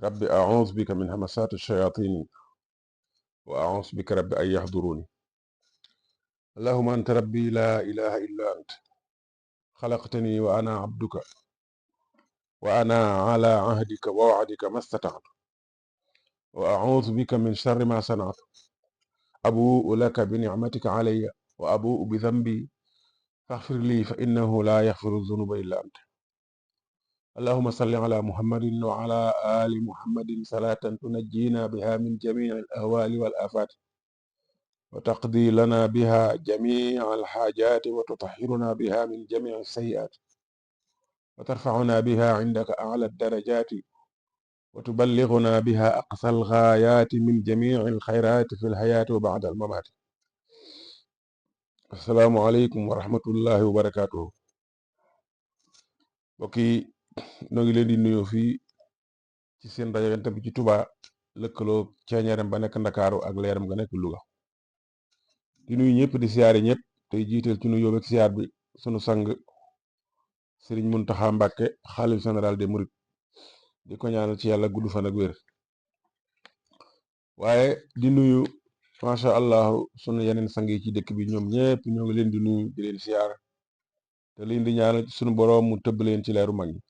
rabbi a'uuzu bika min hamasaati shayaatini wa a'uuzu bika rabbi an yahduruni allahumma anta rabbi laa ilaha illa ant xalaqtani wa ana abduka wa ana ala ahdika wa wa'dika mastata'tu wa a'uuzu bika min sharri ma sana'tu abu'u laka bi ni'matika alayya wa abu'u bi dhanbi faghfir li fa innahu la yaghfiru dhunuba illa anta allahumma salli ala muhammadin wa ala ali muhammadin salatan tunajjina biha min jami'i al-ahwali wal afat wa taqdi lana biha jami'a al-hajati wa tutahhiruna biha min jami'i as-sayyi'at wa tarfa'una biha 'indaka a'la ad-darajati wa tuballighuna biha aqsa al-ghayati min jami'i al-khayrati fi al-hayati wa ba'da al-mamati assalaamu aleykum wa rahmatullahi wa barakatuhu mbokk yi noo ngi leen di nuyoo fii ci seen rajo Yonent bi ci Touba lëkkaloo ceeñeeram ba nekk Ndakaaru ak leeram nga nekk Louga di nuyu ñëpp di siyaare ñëpp tey jiital ci nuyoo ak siyaar bi sunu sang Sëriñ Muntaxa Mbàkke xalif général des mourides di ko ñaanal ci yàlla gudd fan ak wér waaye di nuyu macha allah sunu yeneen sang yi ci dëkk bi ñoom ñëpp ñoo ngi leen di nuyu di leen siyaar te leen di ñaanal ci sunu boroom mu tëbb leen ci leeru mag ñi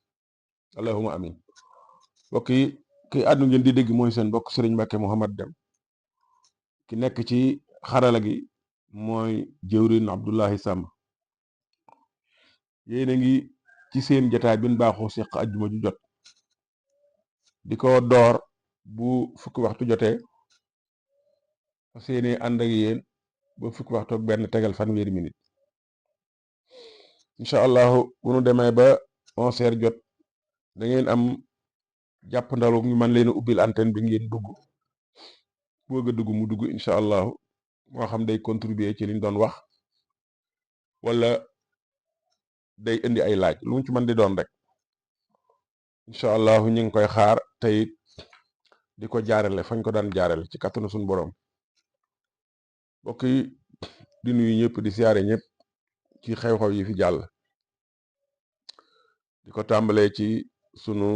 allahuma amin mbokk yi ki àddu ngeen di dégg mooy seen mbokk Sëriñ Mbàkke Mouhamad Dem ki nekk ci xarala gi mooy jëwrin Abdullahi Sàmb yéen a ngi ci seen jataay bi ñu baaxoo seq ajjuma ju jot di ko door bu fukki waxtu jotee fas yéene ànd ak yéen ba fukki waxtu ak benn tegal fanweeri minute incha allahu bu nu demee ba 11h jot da ngeen am jàpp ndalu ñu mën leen a ubbil antenne bi ngeen dugg bëgg a dugg mu dugg incha allahu moo xam day contribuer ci liñ doon wax wala day indi ay laaj lu mu ci mën di doon rek incha allahu ñu ngi koy xaar tey di ko jaarale fañ ko daan jaarale ci kattanu suñu borom mbokk yi di nuyu ñëpp di siyaare ñëpp ci xew-xew yi fi jàll di ko tàmbalee ci sunu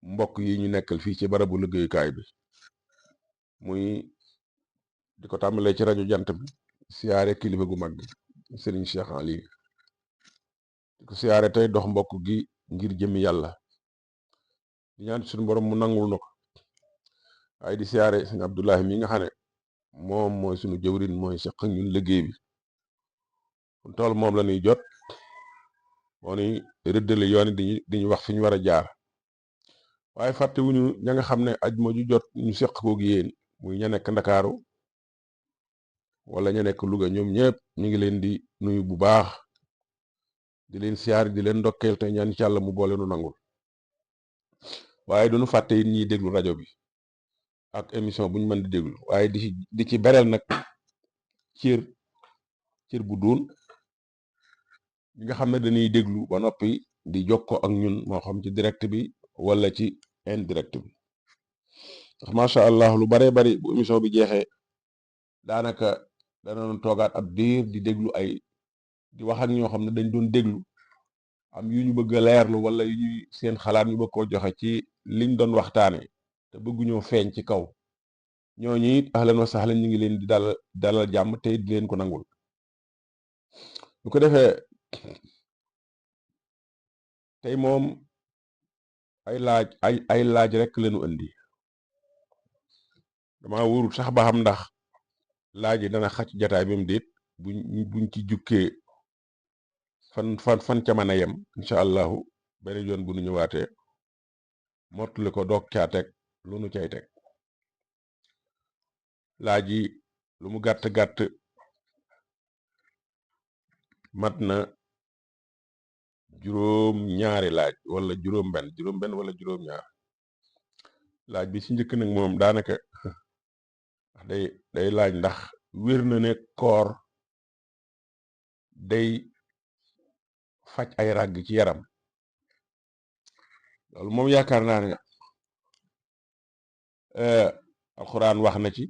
mbokk yi ñu nekkal fii ci barabu liggéeyukaay bi muy di ko tàmbalee ci rajo jant bi siyaare kilifa gu mag gi Serigne Cheikh Ali di ko siyaare tey dox mbokk gi ngir jëmi yàlla di ñaan suñu borom mu nangul na ko waaye di siyaare sëñ Abdullahi mi nga xam ne moom mooy sunu jëwrin mooy seq ñun liggéey bi fu tool moom la ñuy jot moo ni rëddale yoon di ñu wax fi ñu war a jaar waaye fàttewuñu ña nga xam ne ajuma ju jot ñu seq koog yéen muy ña nekk Ndakaaru wala ña nekk Louga ñoom ñëpp ñu ngi leen di nuyu bu baax di leen siyaar di leen ndokkeel te ñaan ci yàlla mu boole nu nangul waaye duñu fàtte it ñiy déglu rajo bi ak émission bu ñu mën di déglu waaye di ci bereel nag cër bu duun ñi nga xam ne dañuy déglu ba noppi di jokkoo ak ñun moo xam ci direct bi wala ci indirect bi ndax macha allah lu baree bari bu émission bi jeexee daanaka danañ toogaat ab diir di déglu di wax ak ñoo xam ne dañ doon déglu am yu ñu bëgg a leerlu wala yu ñuy seen xalaat ñu bëgg koo joxe ci liñ doon waxtaane te bëgguñoo feeñ ci kaw ñooñu it ahlan wa sahlan ñu ngi leen di dalal jàmm te di leen ko nangul bu ko defee tey moom ay laaj rek lañu indi dama wóorul sax ba xam ndax laaj yi dana xacc jataay bi mu déet buñ ci jukkee fan ca mën a yem incha allahu benn yoon bu nu ñëwaatee mottali ko doog caa teg lu nu cay teg laaj yi lu mu gàtt-gàtt mat na juróom-ñaari laaj wala juróom-benn wala juróom-ñaar laaj bi ci njëkk nag moom daanaka day laaj ndax wér na ne koor day faj ay ràgg ci yaram loolu moom yaakaar naa ne alxuraan wax na ci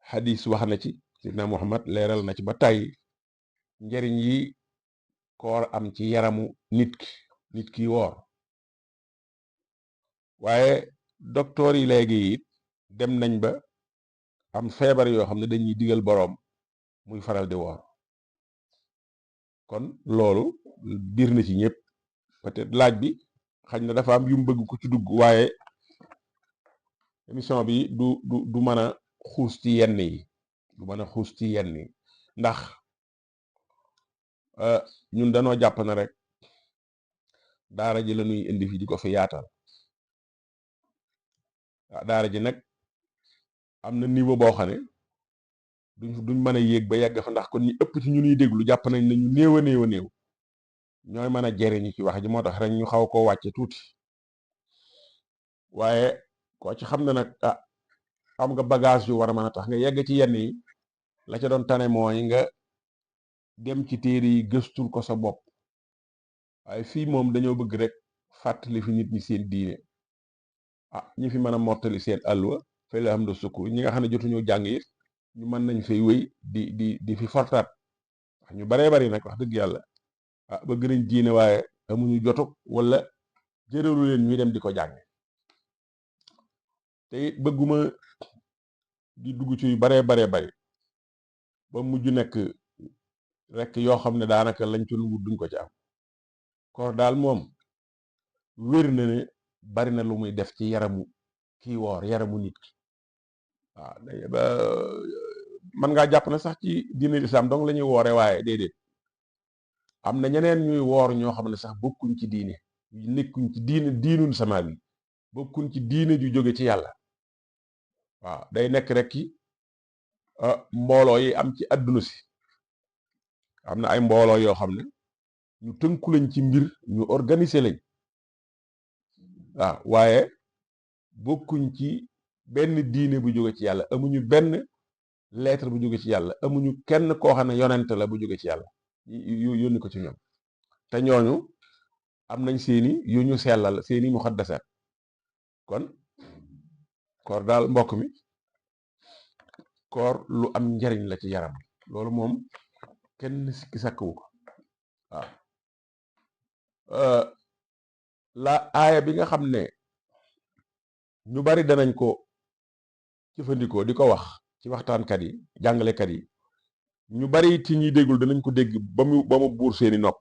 hadis wax na ci sidna Muhammad leeral na ci ba tàyyi njariñ yi koor am ci yaramu nit ki woor waaye docteur yi léegi it dem nañ ba am feebar yoo xam ne dañuy digal boroom muy faral di woor kon loolu biir na ci ñëpp peut-être laaj bi xañ na dafa am yu mu bëgg ko ci dugg waaye émission bi du mën a xuus ci yenn yi du mën a xuus ci yenn yi ndax ñun dañoo jàpp na rek daara ji la ñuy indi fi di ko fi yaatal daara ji nag am na niveau boo xam ne duñ mën a yéeg ba yegg fa ndax kon ñi ëpp ci ñu ñuy déglu jàpp nañ ne ñu néew a néew a néew ñooy mën a jeriñu ci wax ji moo tax rek ñu xaw koo wàcce tuuti waaye koo ci xam ne nag am nga bagage yu war a mën a tax nga yegg ci yenn yi la ca doon tane mooy nga dem ci téere yi gëstul ko sa bopp waaye fii moom dañoo bëgg rek fàttali fi nit ñi seen diine ñi fi mën a mottali seen àlluwa fay la xam da sukku ñi nga xam ne jotuñu jàng it ñu mën nañ fay wéy di fi fortaat wax ñu baree bari nag wax dëgg yàlla bëgg nañ diine waaye amuñu jotug wala jëralu leen ñuy dem di ko jàng te it bëgguma di dugg ci yu baree baree bari ba mujj nekk rek yoo xam ne daanaka lañ ci wut duñ ko ci am koor daal moom wér na ne bari na lu muy def ci yaramu kii woor yaramu nit ki man ngaa jàpp na sax ci diine lislaam dong la ñuy woore waaye déedéet am na ñeneen ñuy woor ñoo xam ne sax bokkuñ ci diine nekkuñ ci diinun sama bi bokkuñ ci diine ju jóge ci yàlla waaw day nekk rek ki mbooloo yi am ci àdduna si am na ay mbooloo yoo xam ne ñu tënku lañ ci mbir ñu organiser lañ waaye bokkuñ ci benn diine bu jóge ci yàlla amuñu benn lettre bu jóge ci yàlla amuñu kenn koo xam ne yonent la bu jóge ci yàlla yónni ko ci ñoom te ñooñu am nañ seeni yu ñu sellal seeni muxaddasaat kon koor daal mbokk mi koor lu am njariñ la ci yaram loolu moom kenn sikki sàkkawu ko la aaya bi nga xam ne ñu bari danañ ko jëfandikoo di ko wax ci waxtaankat yi jàngalekat yi ñu bari ci ñuy déggul danañ ko dégg ba mu buur seeni nopp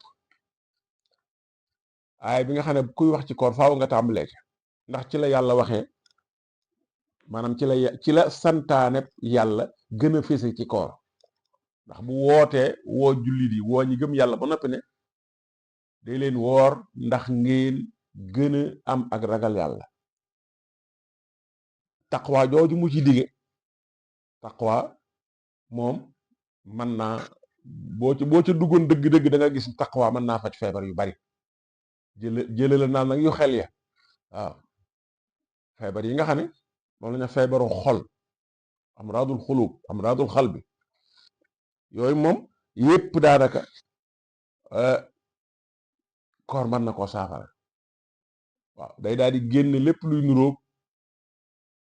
aaya bi nga xam ne kuy wax ci koor faaw nga tàmbalee ca ndax ci la yàlla waxee maanaam ci la santaane yàlla gën a fese ci koor ndax bu wootee woo jullit yi woo ñi gëm yàlla ba noppi ne day leen woor ndax ngeen gën a am ak ragal yàlla taqwa jooju mu ci dige taqwa moom mën naa boo ca duggoon dëgg-dëgg da nga gis taqwa mën naa faj feebar yu bari jële la naan nag yu xel ya feebar yi nga xam ne moom la ñu feebaru xol amraadul xulub amraadul xal bi yooyu moom yépp daanaka koor mën na koo saafara day daal di génn lépp luy nuróog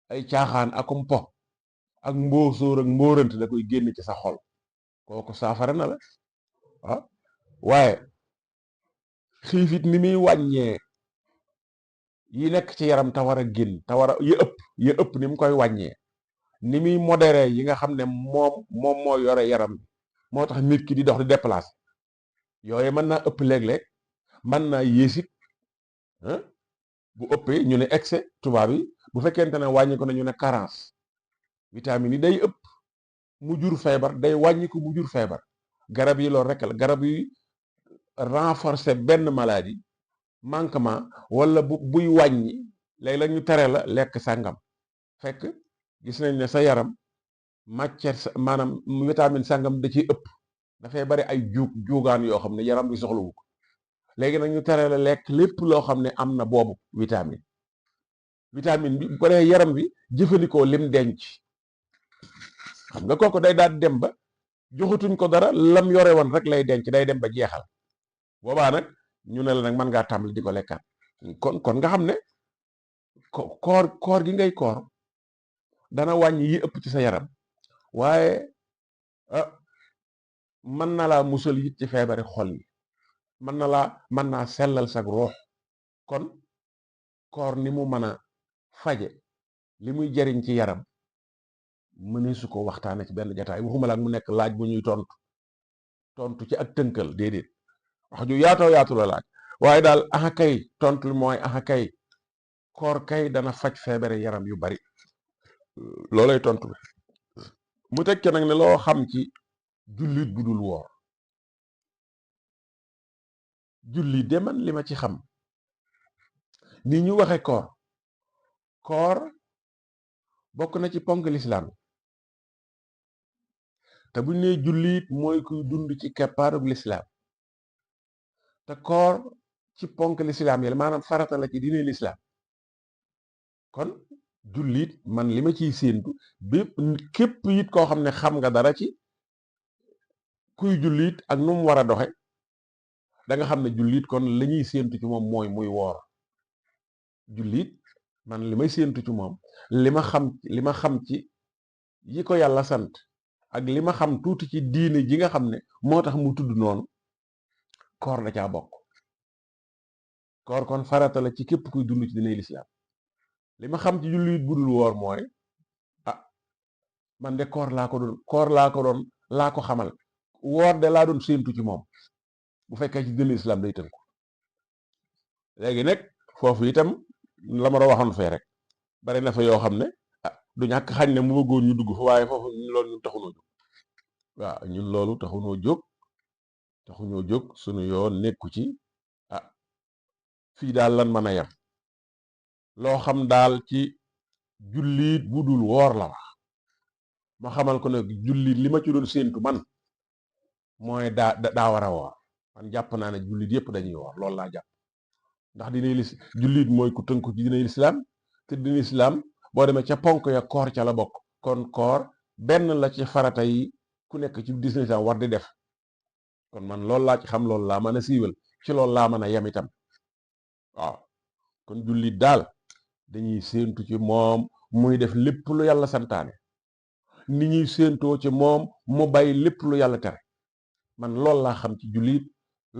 ay caaxaan akum po ak mbóosóor ak mbóorant da koy génn ci sa xol kooku saafara na la waaye xiifit ni muy wàññee yi nekk ci yaram te war a génn te war a yi ëpp ni mu koy wàññee ni muy modéré yi nga xam ne moom moo yore yaram bi moo tax nit ki di dox di déplacer yooyu mën naa ëpp léeg-léeg mën naa yéesit bu ëppee ñu ne excès tubaab yi bu fekkente ne wàññi ko na ñu ne carence vitamine yi day ëpp mu jur feebar day wàññi ko mu jur feebar garab yi loolu rek la garab yi renforcer benn maladie manquement wala buy wàññi léeg-léeg ñu tere la lekk sàngam fekk gis nañ ne sa yaram matière maanaam vitamine sàngam da ciy ëpp dafay bari ay juugaan yoo xam ne yaram bi soxlawu ko léegi nag ñu tere la lekk lépp loo xam ne am na boobu vitamine bi bu ko dee yaram bi jëfandikoo lim denc xam nga kooku day daal dem ba joxatuñ ko dara lam yore woon rek lay denc day dem ba jeexal boobaa nag ñu ne la nag mën ngaa tàmbali di ko lekkaat kon nga xam ne koor gi ngay koor dana wàññi yi ëpp ci sa yaram waaye mën na laa musal it ci feebari xol yi mën naa sellal sag ruux kon koor ni mu mën a faje li muy jariñ ci yaram mënee su ko waxtaane ci benn jataay waxuma la mu nekk laaj bu ñuy tontu ci ak tënkal déedéet wax ju yaatoo yaatu la laaj waaye daal axa kay tontu li mooy axa kay koor kay dana faj feebare yaram yu bari loolay tontu bi mu teg ca nag ne loo xam ci jullit bu dul woor jullit de man li ma ci xam ni ñu waxe koor bokk na ci ponk lislaam te buñ nee jullit mooy kuy dund ci keppaarug lislaam te koor ci ponk lislaam yi maanaam farata la ci diine lislaam kon jullit man li ma ciy séentu bépp képp it koo xam ne xam nga dara ci kuy jullit ak nu mu war a doxe da nga xam ne jullit kon la ñuy séentu ci moom mooy muy woor jullit man li may séentu ci moom li ma xam ci yi ko yàlla sant ak li ma xam tuuti ci diine ji nga xam ne moo tax mu tudd noonu koor da caa bokk koor kon farata la ci képp kuy dund ci diine lislaam li ma xam ci jullit bu dul woor mooy man de koor laa ko xamal woor de laa doon séentu ci moom bu fekkee ci diine lislaam day tënku léegi nag foofu itam la ma waxoon fee rek bari na fa yoo xam ne du ñàkk xañ ne mu bëggoon ñu dugg fa waaye foofu loolu ñun taxunoo jóg waaw ñun loolu taxuñoo jóg sunu yoon nekku ci fii daal lan mën a yem loo xam daal ci jullit bu dul woor la wax ma xamal ko nag jullit li ma ci doon séentu man mooy daa war a woor man jàpp naa ne jullit yépp dañuy woor loolu laa jàpp ndax jullit mooy ku tënku ci diine lislaam te diine lislaam boo demee ca ponk ya koor ca la bokk kon koor benn la ci farata yi ku nekk ci diine lislaam war di def kon man loolu laa ci xam loolu laa mën a siiwal ci loolu laa mën a yem itam waaw kon jullit daal dañuy séentu ci moom muy def lépp lu yàlla santaane ni ñuy séentoo ci moom mu bàyyi lépp lu yàlla tere man loolu laa xam ci jullit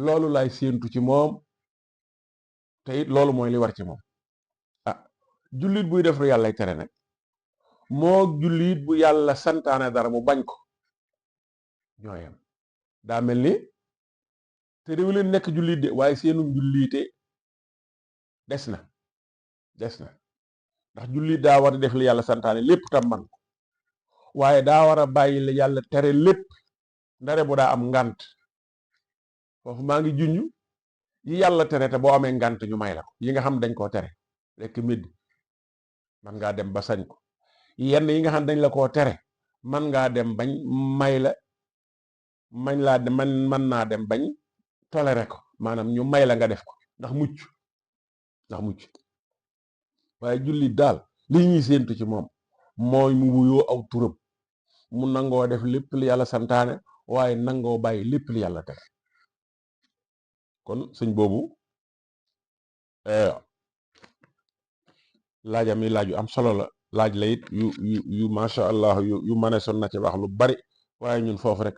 loolu laay séentu ci moom te it loolu mooy li war ci moom jullit buy def lu yàllay tere nag moo jullit bu yàlla santaane dara mu bañ ko ñooyam daa mel ni te réew leen nekk jullit de waaye seenu jullite des na ndax jullit daa war a def li yàlla santaane lépp tam man ko waaye daa war a bàyyi li yàlla tere lépp ndare bu daa am ngànt foofu maa ngi junj yi yàlla tere te boo amee ngànt ñu may la ko yi nga xam dañ koo tere rekk mid man ngaa dem ba sañ ko yenn yi nga xam dañ la koo tere man ngaa dem bañ may la man naa dem bañ toléré ko maanaam ñu may la nga def ko ndax mucc waaye jullit daal li ñuy séentu ci moom mooy mu wuyoo aw turam mu nangoo def lépp li yàlla santaane waaye nangoo bàyyi lépp li yàlla tere kon sëñ boobu laajam yi laaj yu am solo la laaj la it yu macha allah yu mane son na ci wax lu bari waaye ñun foofu rek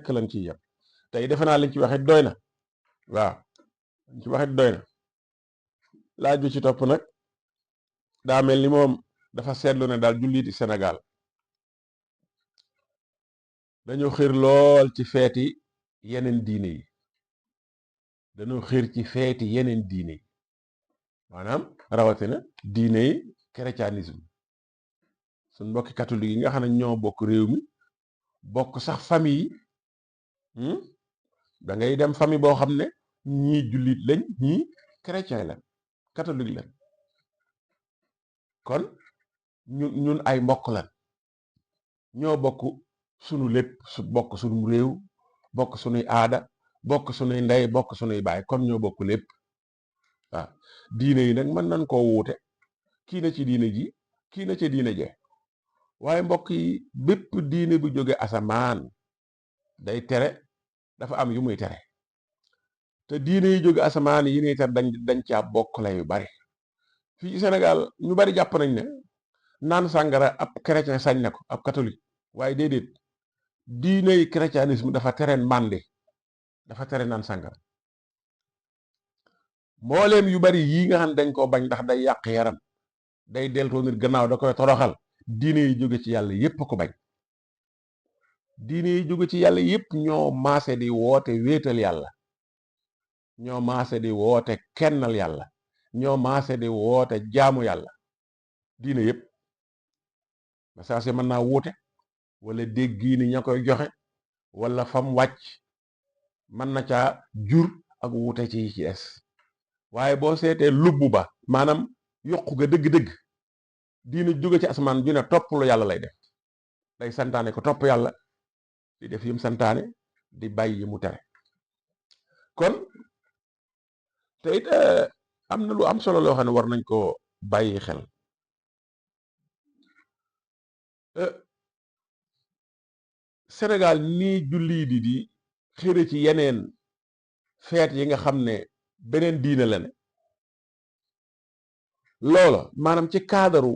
lañ ciy yem tey defe naa liñ ci waxit doy na waaw liñ ci waxit doy na laaj bi ci topp nag daa mel ni moom dafa seetlu ne daal julliti Sénégal dañoo xër lool ci feeti yeneen diine yi dañoo xër ci feeti yeneen diine yi maanaam rawatina diine yi chrétianisme suñ mbokki catholique yi nga xam ne ñoo bokk réew mi bokk sax famille yi da ngay dem famille boo xam ne ñii jullit lañ ñii chrétien lañ catholique lañ kon ñun ay mbokk lañ ñoo bokk sunu lépp bokk sunu réew bokk sunuy aada bokk sunuy ndey bokk sunuy baay kon ñoo bokk lépp waaw diine yi nag mën nañ koo wuute kii na ci diine ji kii na ci diine je waaye mbokk yi bépp diine bu jóge asamaan day tere dafa am yu muy tere te diine yi jóge asamaan yi ñuy tere dañ caa bokk la yu bari fii ci Sénégal ñu bari jàpp nañ ne naan sàngara ab chrétien sañ na ko ab catholique waaye déedéet diine yi chrétianisme dafa tere mbàndi dafa tere naan sàngara mbooleem yu bari yii nga xam ne dañ koo bañ ndax day yàq yaram day deltoo nit gannaaw da koy toroxal diine yi jóge ci yàlla yépp ko bañ. diine yi jóge ci yàlla yépp ñoo maase di woote wéetal yàlla, ñoo maase di woote kennal yàlla, ñoo maase di woote jaamu yàlla. diine yépp message mën naa wuute wala déggiini ña koy joxe wala fam wàcc mën na caa jur ak wuute ci ci des, waaye boo seetee lubbu ba maanaam yokku ga dëgg-dëgg diine jóge ci asamaan ju ne topp lu yàlla lay def, day santaane ko topp yàlla di def yim santaane di bàyyi yi mu tere. kon te it am na lu am solo loo xam ne war nañ ko bàyyi xel. Sénégal nii julli di xëre ci yeneen feet yi nga xam ne beneen diine la ne loola maanaam ci kaadaru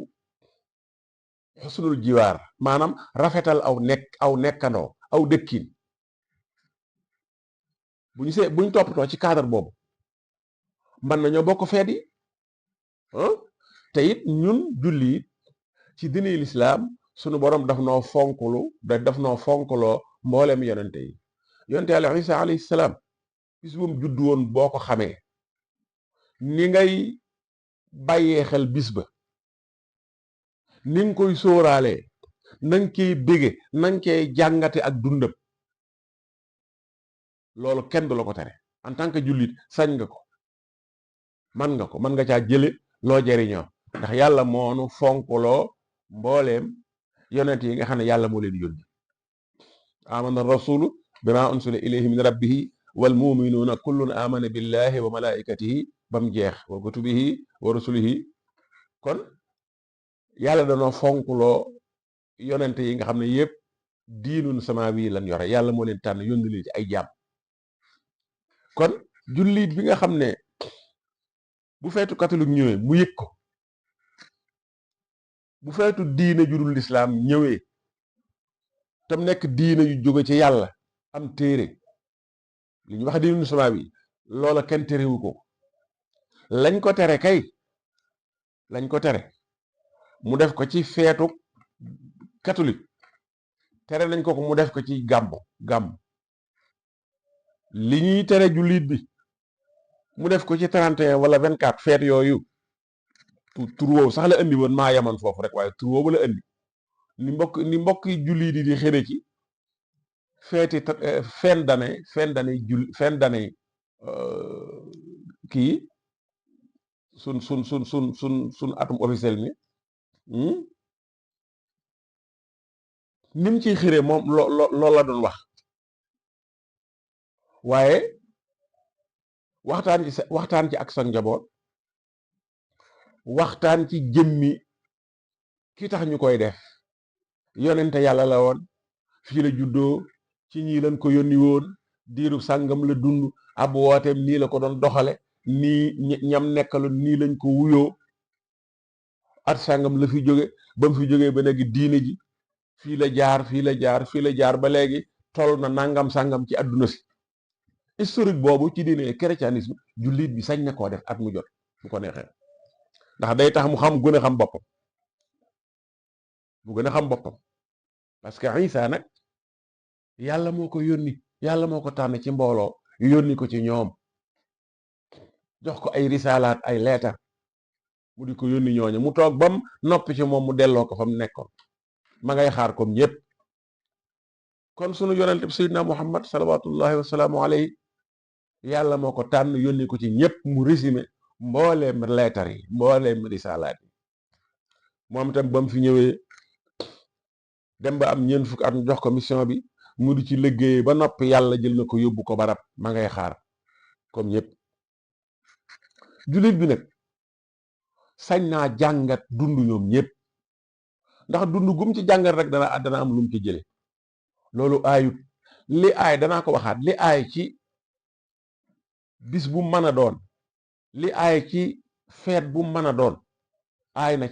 xusnul jiwaar maanaam rafetal aw nekkandoo aw dëkkin buñ toppatoo ci cadre boobu mën nañoo bokk feet yi te it ñun julli ci diine lislaam sunu borom daf noo fonkuloo mboolem yonente yi. yonente Yàlla Isa alayhi salaam bis bu mu juddu woon boo ko xamee ni ngay bàyyee xel bis ba, ni nga koy sóoraalee, nang koy bége, nang koy jàngate ak dundam, loolu kenn du la ko tere. en tant que jullit sañ nga ko, mën nga caa jële loo jariñoo ndax yàlla moonu fonkuloo mbooleem yonent yi nga xam ne yàlla moo leen yónni. amana rasulu bima unsila ilayhi min rabbihi wal muminuuna kullun amana billahi wa malaikatihi bam jeex wa kutubihi wa rusulihi. kon yàlla danoo fonkuloo yonent yi nga xam ne yépp diinun samaawi lan yore, yàlla moo leen tànn yónni leen ci ay jaam. kon jullit bi nga xam ne bu feetu catholique ñëwee mu yëg ko, bu feetu diine judul lislaam ñëwee tam nekk diine yu jóge ci yàlla am téere li ñu wax diinu sama bi loola kenn terewu ko. lañ ko tere kay lañ ko tere mu def ko ci feetu catholique, tere nañ ko mu def ko ci gàmm li ñuy tere jullit bi mu def ko ci 31 wala 24 feet yooyu tur woowu sax la andi woon, maa yaman foofu rek waaye tur woowu la andi ni mbokk yi jullit yi di xëre ci feeti fin d'année kii sun atum officiel mi nim ciy xëre moom loolu la doon wax. waaye waxtaan ci ak sa njaboot, waxtaan ci jëmmi ki tax ñu koy def. yonente yàlla la woon, fii la juddoo, ci ñii lañ ko yónni woon, diiru sàngam la dund, ab wooteem nii la ko doon doxale, nii ñam nekkaloon nii lañ ko wuyoo, at sàngam la fi jóge, ba mu fi jógee ba léegi diine ji fii la jaar ba léegi toll na nangam sàngam ci àdduna si. historique boobu ci diine chrétianisme jullit bi sañ na koo def at mu jot bu ko neexee, ndax day tax mu gën a xam boppam, mu gën a xam boppam. parce que Isa nag yàlla moo ko yónni, yàlla moo ko tànn ci mbooloo yónni ko ci ñoom, jox ko ay risalaat ay leetar mu di ko yónni ñooñu, mu toog bam noppi ci moom mu delloo ko fa mu nekkoon, ma ngay xaar comme ñépp. kon sunu yonente bi sayyidina Muhammad salawatullahi wasalaamu alayhi yàlla moo ko tànn yónni ko ci ñépp, mu résumé mbooleem leetar yi, mbooleem risalaat yi. moom itam ba mu fi ñëwee dem ba am ñeent fukk at jox ko mission bi mu di ci liggéey ba noppi, yàlla jël na ko yóbbu ko barab, ma ngay xaar comme ñépp. jullit bi nag sañ naa jàngat dund ñoom ñépp, ndax dund gum ci jàngat rek dana am lu mu ci jële. loolu aayut. li aay danaa ko waxaat, li aay ci bis bu mën a doon, li aay ci feet bu mën a doon, aay na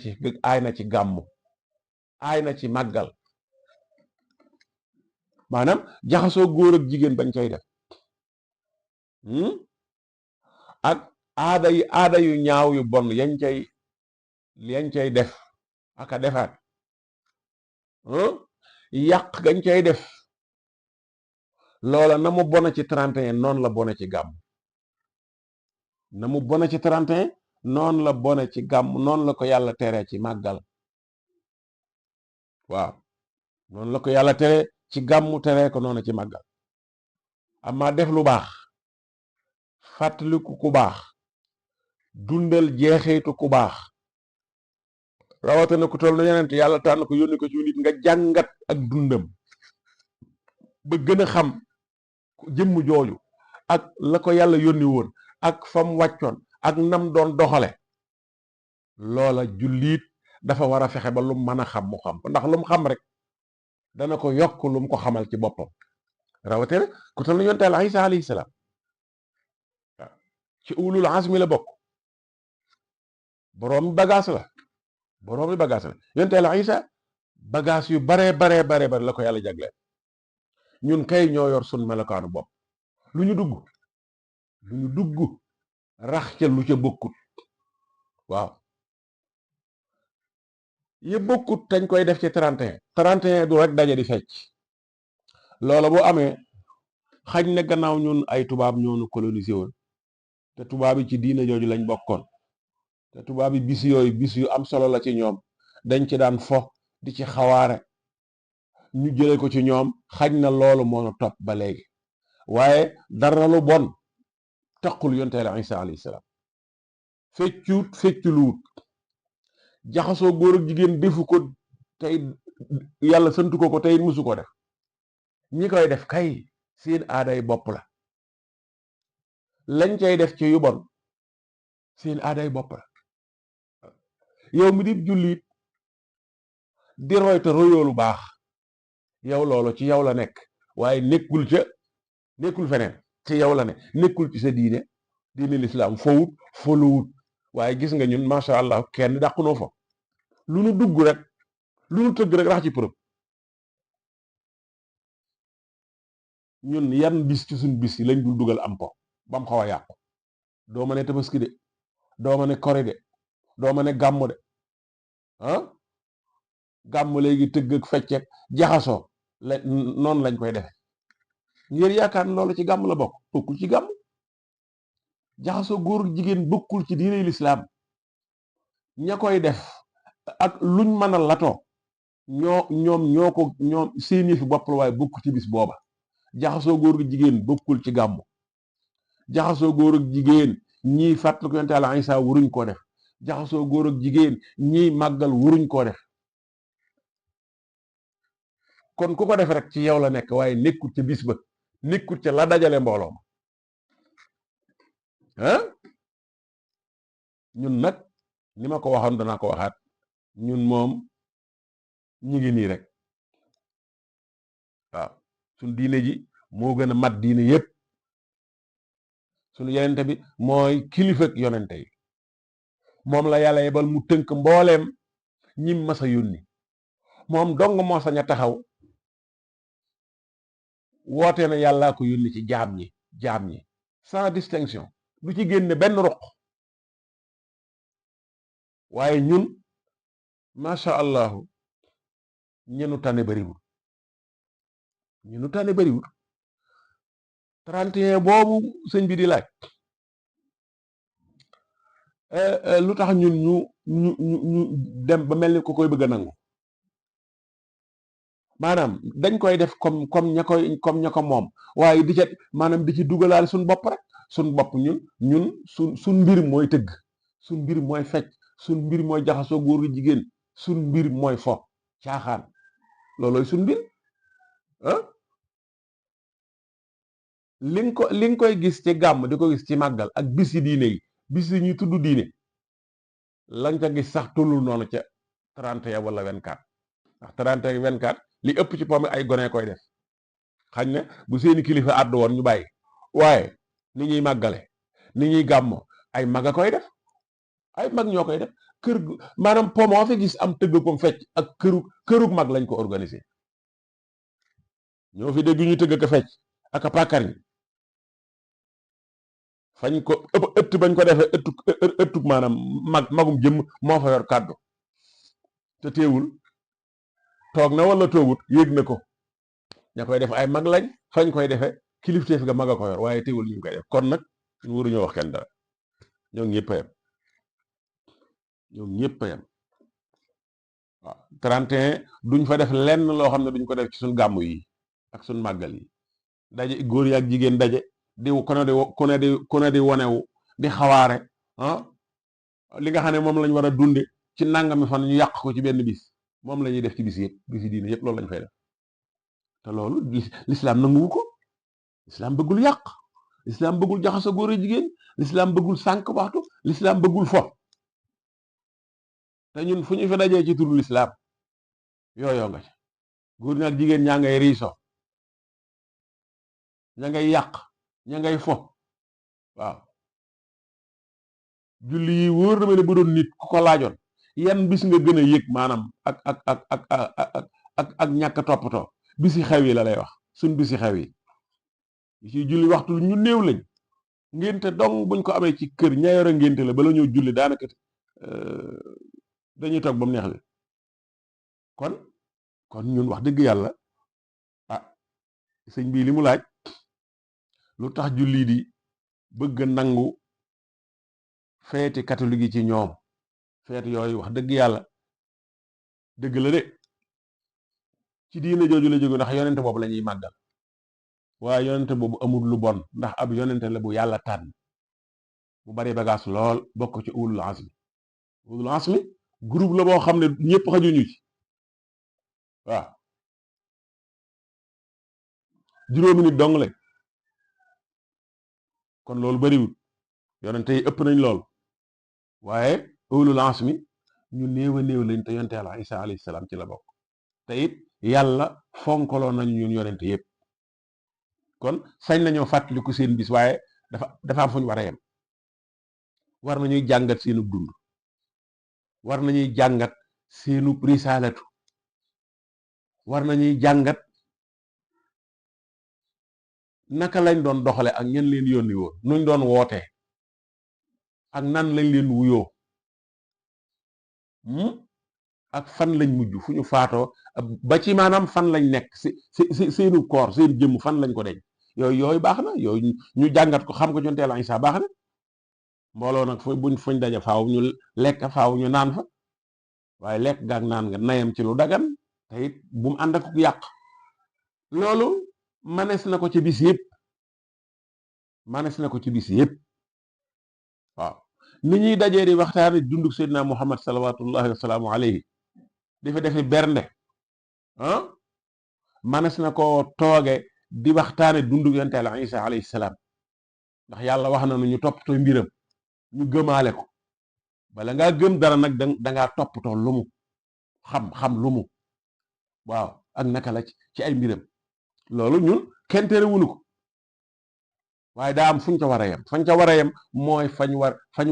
ci gàmmu, aay na ci màggal, maanaam jaxasoo góor ak jigéen bañ koy def, aada yu ñaaw yu bon yañ cay def aka defaat yàq gañ cay def loola na mu bona ci 31 noonu la bone ci gàmm na mu bone ci 31 noonu la bone ci gàmm noonu la ko yàlla teree ci màggal waaw noonu la ko yàlla tere ci gàmmu teree ko noonu ci màggal ama def lu baax fàttaliku ku baax dundal jeexitu ku baax rawatina ku toll na yeneen yàlla tànn ko yónni ko ci nit nga jàngat ak dundam ba gën a xam jëmm jooju ak la ko yàlla yónni woon ak fam wàccoon ak nam doon doxale loola jullit dafa war a fexe ba lu mën a xam mu xam ndax lu mu xam rek dana ko yokk lu mu ko xamal ci boppam rawatina ku toll na yonent Yàlla Isa alayhi salaam waaw ci ulul azmi la bokk boroomi bagage la yonent Yàlla Isa bagage yu bare la ko yàlla jagleel ñun kay ñoo yor sun melokaanu bopp lu ñu dugg rax ca lu ca bokkut waaw yi bokkut tañ koy def ci 31 du rek daje di fecc loola boo amee xañ na gannaaw ñun ay tubaab ñoonu colonisé woon te tubaab yi ci diina jooju lañ bokkoon te tubaab yi bis yooyu bis yu am solo la ci ñoom dañ ci daan fo di ci xawaare ñu jële ko ci ñoom xañ na loolu moo nu topp ba léegi waaye dara lu bon taqul yonte Yàlla Isa alayhi salaam fecculuwut jaxasoo góor ak jigéen defu ko tey yàlla santu ko tey musu ko def ñi koy def kay seen aaday bopp la lañ cay def ci yu bon seen aaday bopp la yow mi di jullit di roy te royoo lu baax yow loolu ci yow la nekk waaye nekkul feneen ci yow la ne nekkul ci sa diine lislaam foluwut waaye gis nga ñun macha allah kenn dàqunoo fa lu nu dugg rek lu nu tëgg rek rax ci përëb ñun yan bis ci suñ bis yi lañ dul dugal am po bam xaw a yàqu doo ma ne tabaski de doo ma ne kori de doo ma ne gàmm de gàmm léegi tëgg ak feccek jaxasoo noonu lañ koy defe ngir yaakaar ne loolu ci gàmm la bokkul ci gàmm jaxasoo góor jigéen bokkul ci diine lislaam ña koy def ak luñ mën a latoo ñoom seeni fi bopp la waaye bokkul ci bis booba jaxasoo góor gi jigéen bokkul ci gàmm jaxasoo góor ak jigéen ñiy fàttaliku yonent Yàlla Isa wuruñ koo def jaxasoo góor ak jigéen ñiy màggal wuruñ koo def kon ku ko def rek ci yow la nekk waaye nekkul ca bis ba nekkul ca la dajale mbooloo ma ñun nag ni ma ko waxoon danaa ko waxaat ñun moom ñi ngi nii rek waaw suñ diine ji moo gën a mat diine yépp suñu yonente bi mooy kilifak yonente yi moom la yàlla yebal mu tënk mbooleem ñim masa yónni moom dong moo sañ a taxaw woote na yàllaa ko yónni ci jaam ñi sans distinction du ci génne benn ruq waaye ñun macha allahu ñenu tane bariwul 31 boobu sëñ bi di laaj lu tax ñun ñu dem ba mel ni ko koy bëgg a nangu maanaam dañ koy def comme ña ko moom waaye di ca maanaam di ci dugalaale suñ bopp rek suñ bopp ñun suñ mbir mooy tëgg suñ mbir mooy fecc suñ mbir mooy jaxasoo góor gi jigéen suñ mbir mooy fo caaxaan loolooy suñ mbir li nga koy gis ci gàmm di ko gis ci màggal ak bis yi diine yi bis yi ñuy tudd diine lañ ca gis sax tullul noonu ca 31 wala 24 ndax 31 24 li ëpp ci pomme ay gone koy def xañ na bu seeni kilifa àddu woon ñu bàyyi waaye ni ñuy màggale ni ñuy gàmmo ay mag a koy def ay mag ñoo koy def maanaam pomoo fi gis am tëgg ko fecc ak kërug mag lañ ko organiser ñoo fi dégg ñu tëgg ko fecc ak a pàkkar ñi fañ ko ëtt bañ ko defee ëttug maanaam magum jëmm moo fa yor kàddu te teewul toog na wala toogut yéeg na ko ña koy def ay mag lañ fañ koy defee kilifteef ga mag a ko yor waaye teewul ñu koy def kon nag ñu waruñoo wax kenn dara ñoom ñëpp a yem ñoom ñëpp a yem waaw 31 duñ fa def lenn loo xam ne duñ ko def ci suñ gàmmu yi ak suñ màggal yi daje góor yi ak jigéen daje di ku ne di wonewu di xawaare li nga xam ne moom lañ war a dunde ci nangami fan ñu yàq ko ci benn bis moom la ñuy def ci bis yëpp bisi diine yëpp loolu lañ fay def te loolu lislaam nanguwu ko lislaam bëggul yàq lislaam bëggul jaxasoo góor ak jigéen lislaam bëggul sànq waxtu lislaam bëggul fo te ñun fu ñu fi dajee ci turu lislaam yooyoo nga ci góor ñi ak jigéen ñaa ngay riiso ña ngay yàq ña ngay fo waaw julli yi wóor na ma ne bu doon nit ku ko laajoon yan bis nga gën a yëg maanaam ak ñàkk toppatoo bisi xew yi la lay wax suñ bisi xew yi ci julli waxtu ñu néew lañ ngénte dong buñ ko amee ci kër ña yore ngénte la bala ñoo julli daanaka dañuy toog ba mu neex li kon ñun wax dëgg yàlla sëñ bii li mu laaj lu tax julli di bëgg nangu feeti catholique yi ci ñoom feet yooyu wax dëgg yàlla dëgg la de ci diine jooju la jóge ndax yonente boobu la ñuy màggal waaye yonente boobu amul lu bon ndax ab yonente la bu yàlla tànn bu bari bagaas lool bokk ci ulul azmi groupe la boo xam ne ñëpp xajuñu ci waaw juróomi nit dong lañ kon loolu bariwul yonente yi ëpp nañ lool waaye ulul azmi ñu néew a néew lañ te yonente yàlla Isa alayhi salaam ci la bokk te it yàlla fonkaloon nañu ñun yonente yëpp kon sañ nañoo fàttaliku seen bis waaye dafa am fu ñu war a yem war nañuy jàngat seenu dund war nañuy jàngat seenu risaalatu war nañuy jàngat naka lañ doon doxale ak ñen leen yónni woon nuñ doon wootee ak nan lañ leen wuyoo ak fan lañ mujj fu ñu faatoo ba ci maanaam fan lañ nekk seenu koor seen jëmm fan lañ ko deñ yooyu baax na yooyu ñu jàngat ko xam ko jonteel Isa baax na mbooloo nag fuñ daje faaw ñu lekk faaw ñu naan fa waaye lekk gaag naan nga nayam ci lu dagan te it bu mu ànd ak yàq loolu manes na ko ci bis yëpp waaw ni ñuy dajee di waxtaane dunduk Seydina Muhammad salawatullahi wasalaamu alayhi dafa defi bernde manes na ko tooge di waxtaane dunduk yonent Yàlla Isa alayhi salaam ndax yàlla wax na nu ñu toppatoo mbiram ñu gëmaale ko bala ngaa gëm dara nag dangaa toppatoo lu mu xam lu mu waaw ak naka la ci ay mbiram loolu ñun kenn terewuñu ko waaye daa am fuñ ca war a yem fañ ca war a yem mooy fañ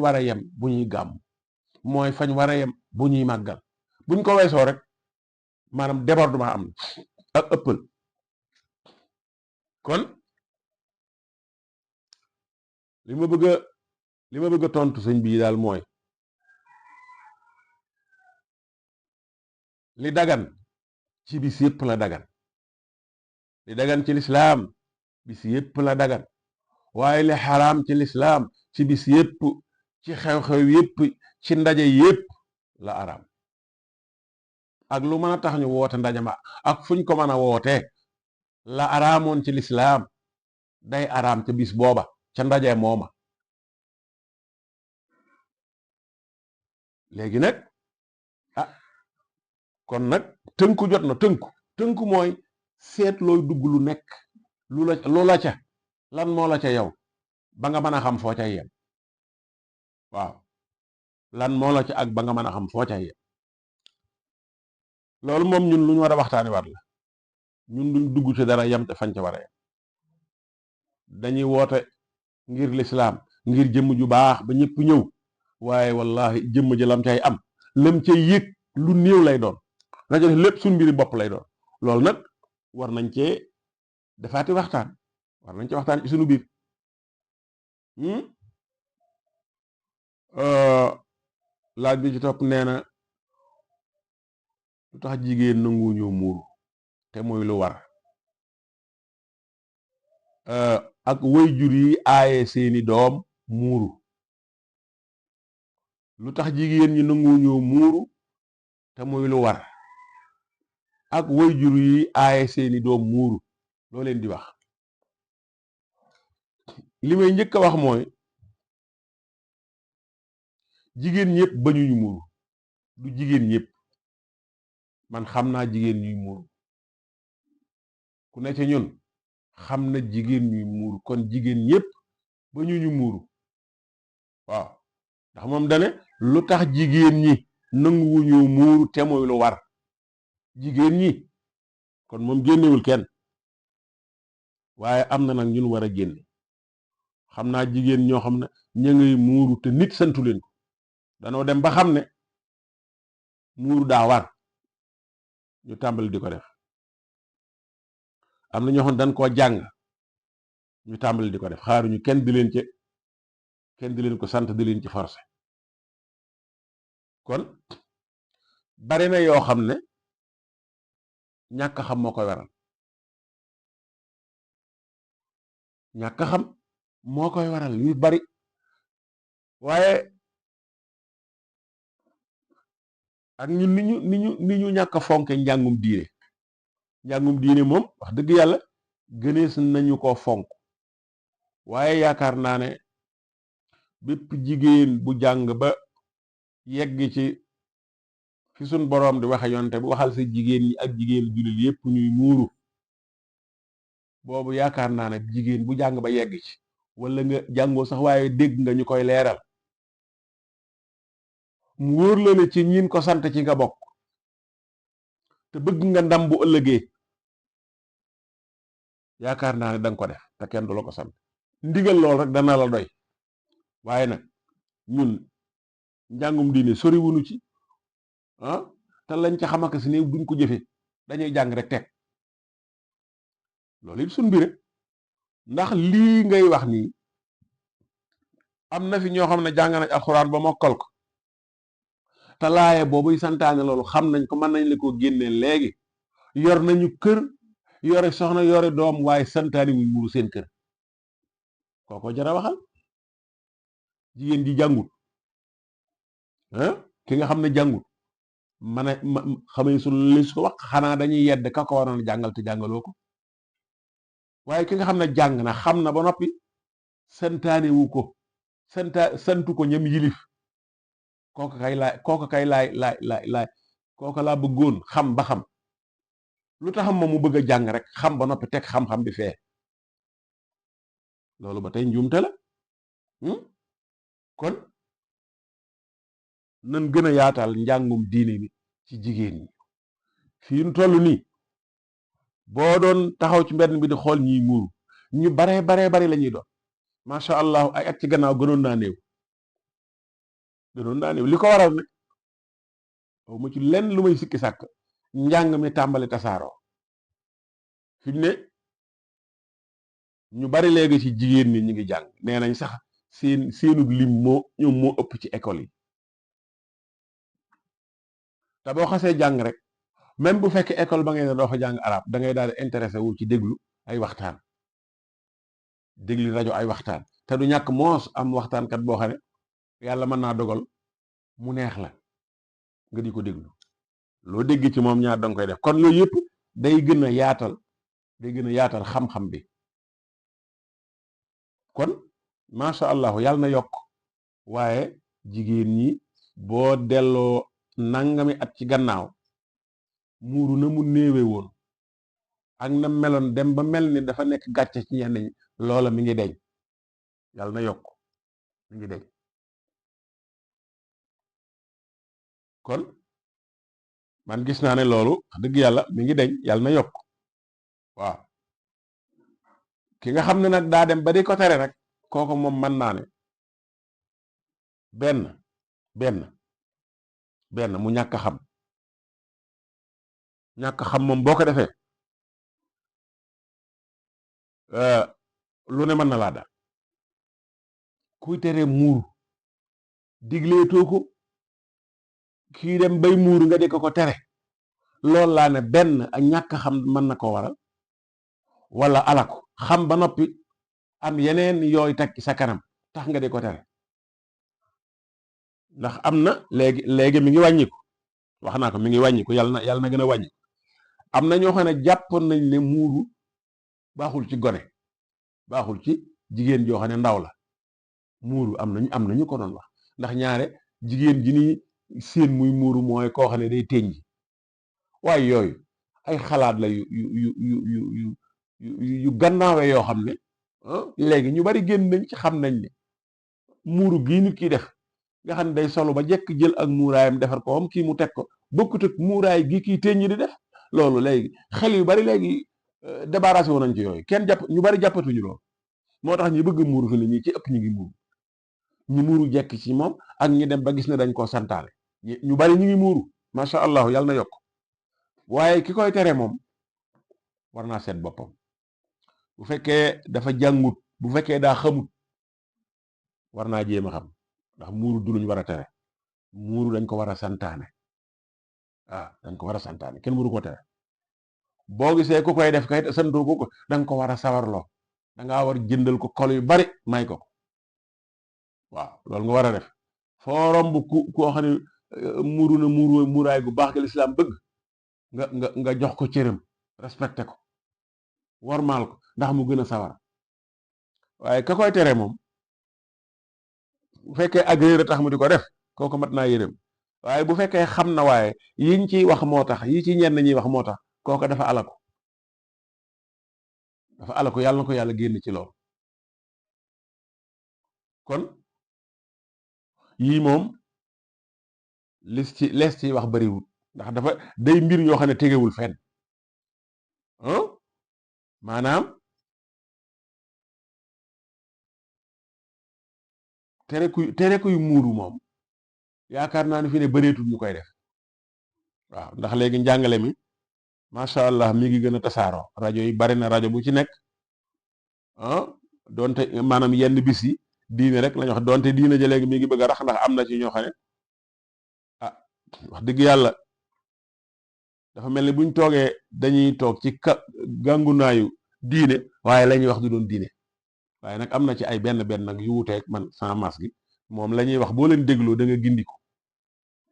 war a yem bu ñuy gàmm mooy fañ war a yem bu ñuy màggal buñ ko weesoo rek maanaam débordement am na ak ëppal kon li ma bëgg a tontu sëñ bii daal mooy li dagan ci bis yëpp la dagan li dagan ci lislaam bis yëpp la dagan waaye li xaraam ci lislaam ci bis yëpp ci xew-xew yëpp ci ndaje yëpp la araam ak lu mën a tax ñu woote ndaje ma ak fuñ ko mën a woote la araamoon ci lislaam day araam ca bis booba ca ndaje mooma léegi nag kon nag tënku jot na tënku mooy seet looy dugg lu nekk lu la ca lan moo la ca yow ba nga mën a xam foo cay yem waaw lan moo la ca ak ba nga mën a xam foo cay yem loolu moom ñun lu ñu war a waxtaani war la ñun duñ dugg ci dara yem te fañ ca war a yem dañuy woote ngir lislaam ngir jëmm ju baax ba ñëpp ñëw waaye wallahi jëmm ji lam cay am lam cay yëg lu néew lay doon la ca def lépp suñ mbiri bopp lay doon loolu nag war nañ cee defaati waxtaan war nañ ci waxtaan ci suñu biir laaj bi ci topp nee na lu tax jigéen nanguwuñoo muuru te muy lu war ak waajur yi aaye seeni doom muuru lu tax jigéen ñi nanguwuñoo muuru te muy lu war ak waajur yi aaye seeni doom muuru loo leen di wax li may njëkk a wax mooy jigéen ñëpp bañuñu muuru du jigéen ñëpp man xam naa jigéen ñuy muuru ku ne ca ñun xam na jigéen ñuy muuru kon jigéen ñëpp bañuñu muuru waaw ndax moom dane lu tax jigéen ñi nanguwuñoo muuru te mooy lu war jigéen ñi kon moom génnewul kenn waaye am na nag ñun war a génne xam naa jigéen ñoo xam ne ña ngay muuru te nit santu leen ko danoo dem ba xam ne muuru daa war ñu tàmbali di ko def am na ñoo xam ne dañ koo jàng ñu tàmbali di ko def xaaruñu kenn di leen ko sant di leen ci forcé kon bari na yoo xam ne ñàkk xam moo koy waral ñàkk xam moo koy waral yu bari waaye ak ñun ni ñu ñàkk fonke njàngum diine moom wax dëgg yàlla gënees nañu ko fonk waaye yaakaar naa ne bépp jigéen bu jàng ba yegg ci fi suñ boroom di waxe yonte bu waxal sa jigéen ñi ak jigéen jullit yépp ñuy muuru boobu yaakaar naa ne jigéen bu jàng ba yegg ci wala nga jàngoo sax waaye dégg nga ñu koy leeral mu wóor la ne ci ñin ko sant ci nga bokk te bëgg nga ndam bu ëllëgee yaakaar naa ne danga ko def te kenn du la ko sant ndigal lool rek dana la doy waaye nag ñun njàngum diine sori wunu ci te lañ ca xamaka si ne buñ ko jëfe dañuy jàng rek teg loolu it suñ mbire ndax lii ngay wax nii am na fi ñoo xam ne jàng nañ alxuraan ba mokkal ko te laaye boobuy santaane loolu xam nañ ko mën nañ la ko génnee léegi yor nañu kër yore soxna yore doom waaye santaane wuñ muuru seen kër kooko jara waxal jigéen ji jàngut ki nga xam ne jàngut man a xamee su li su wax xanaa dañuy yedd ka ko waroon jàngal te jàngaloo ko waaye ki nga xam ne jàng na xam na ba noppi santaane wu ko santu ko ñam yilif kooku kay laay kooku laa bëggoon xam ba xam lu taxam moom mu bëgg a jàng rek xam ba noppi teg xam-xam bi fee loolu ba tey njuumte la kon nan gën a yaatal njàngum diine mi ci jigéen ñi fii nu toll nii boo doon taxaw ci mbedd bi di xool ñiy muuru ñu baree bari la ñuy doon macha allah ay at ci gannaaw gënoon naa néew li ko waral nag aw ma ci lenn lu may sikki sàkk njàng mi tàmbali tasaaroo fi ne ñu bari léegi ci jigéen ñi ñu ngi jàng nee nañ sax seenug lim ñoom moo ëpp ci école yi te boo xasee jàng rek même bu fekkee école ba ngay ne doo fa jàng arab da ngay daal di intéressé wu ci déglu ay waxtaan déglu rajo ay waxtaan te du ñàkk moos am waxtaankat boo xam ne yàlla mën naa dogal mu neex la nga di ko déglu loo dégg ci moom ñaar danga koy def kon yooyu yëpp day gën a yaatal xam-xam bi kon macha allah yàlla na yokk waaye jigéen ñi boo delloo nangami at ci gannaaw muuru na mu néewe woon ak na meloon dem ba mel ni dafa nekk gàcce ci ñenn ñi loola mi ngi deñ yàlla na yokk mi ngi deñ kon man gis naa ne loolu wax dëgg yàlla mi ngi deñ yàlla na yokk waaw ki nga xam ne nag daa dem ba di ko tere rek kooku moom mën naa ne benn mu ñàkk xam moom boo ko defee lu ne mën na laa daal kuy tere muur digleetoo ko kii dem bay muuru nga di ko tere loolu laa ne benn ak ñàkk xam mën na ko waral wala alaku xam ba noppi am yeneen yooyu teg sa kanam tax nga di ko tere ndax am na léegi mi ngi wàññiku wax naa ko mi ngi wàññiku yàlla na gën a wàññi am na ñoo xam ne jàppoon nañ ne muuru baaxul ci gone baaxul ci jigéen joo xam ne ndaw la muuru am nañu ko doon wax ndax ñaare jigéen ji ni seen muy muuru mooy koo xam ne day teñ ji waaye yooyu ay xalaat la yu gannaawe yoo xam ne léegi ñu bari génn nañ ci xam nañ ne muuru gii nit ki def nga xam ne day solo ba jekk jël ak muuraayam defar ko am kii mu teg ko bokkut ak muuraay gi kii teñ di def loolu léegi xel yu bari léegi débarrassé wu nañ ci yooyu kenn jàpp ñu bari jàppatuñu loolu moo tax ñi bëgg muuru fi ne ñi ci ëpp ñu ngi muuru ñu muuru jekk ci moom ak ñi dem ba gis ne dañ koo santaale ñu bari ñu ngi muuru macha allah yàlla na yokk waaye ki koy tere moom war naa seet boppam bu fekkee dafa jàngut bu fekkee daa xamut war naa jéem a xam ndax muuru du luñ war a tere muuru dañ ko war a santaane dañ ko war a santaane kenn waru ko tere boo gisee ku koy def kay santoo ko danga ko war a sawarloo dangaa war jëndal ko kol yu bari may ko waaw loolu nga war a def foo romb koo xam ne muuru na muuraay gu baax gi lislaam bëgg nga jox ko cëram respecté ko wormaal ko ndax mu gën a sawar waaye ka koy tere moom bu fekkee agréé tax mu di ko def kooku mat naa yërëm waaye bu fekkee xam na waaye yiñ ciy wax moo tax yi ci ñenn ñuy wax moo tax kooku dafa alaku yàlla na ko yàlla génn ci loolu kon yii moom lees ci wax bariwul ndax dafa day mbir yoo xam ne tegewul fenn maanaam tere kuy muuru moom yaakaar naa ne fi ne bëreetul ñu koy def waaw ndax léegi njàngale mi macha allah mi ngi gën a tasaaroo rajo yi bari na rajo bu ci nekk donte maanaam yenn bis yi diine rek lañu wax donte diine ja léegi mi ngi bëgg a rax ndax am na ci ñoo xam ne wax dëgg yàlla dafa mel ni buñ toogee dañuy toog ci gàngunaayu diine waaye la ñuy wax du doon diine waaye nag am na ci ay benn nag yu wuteeg man sans masque gi moom la ñuy wax boo leen dégloo da nga gindiku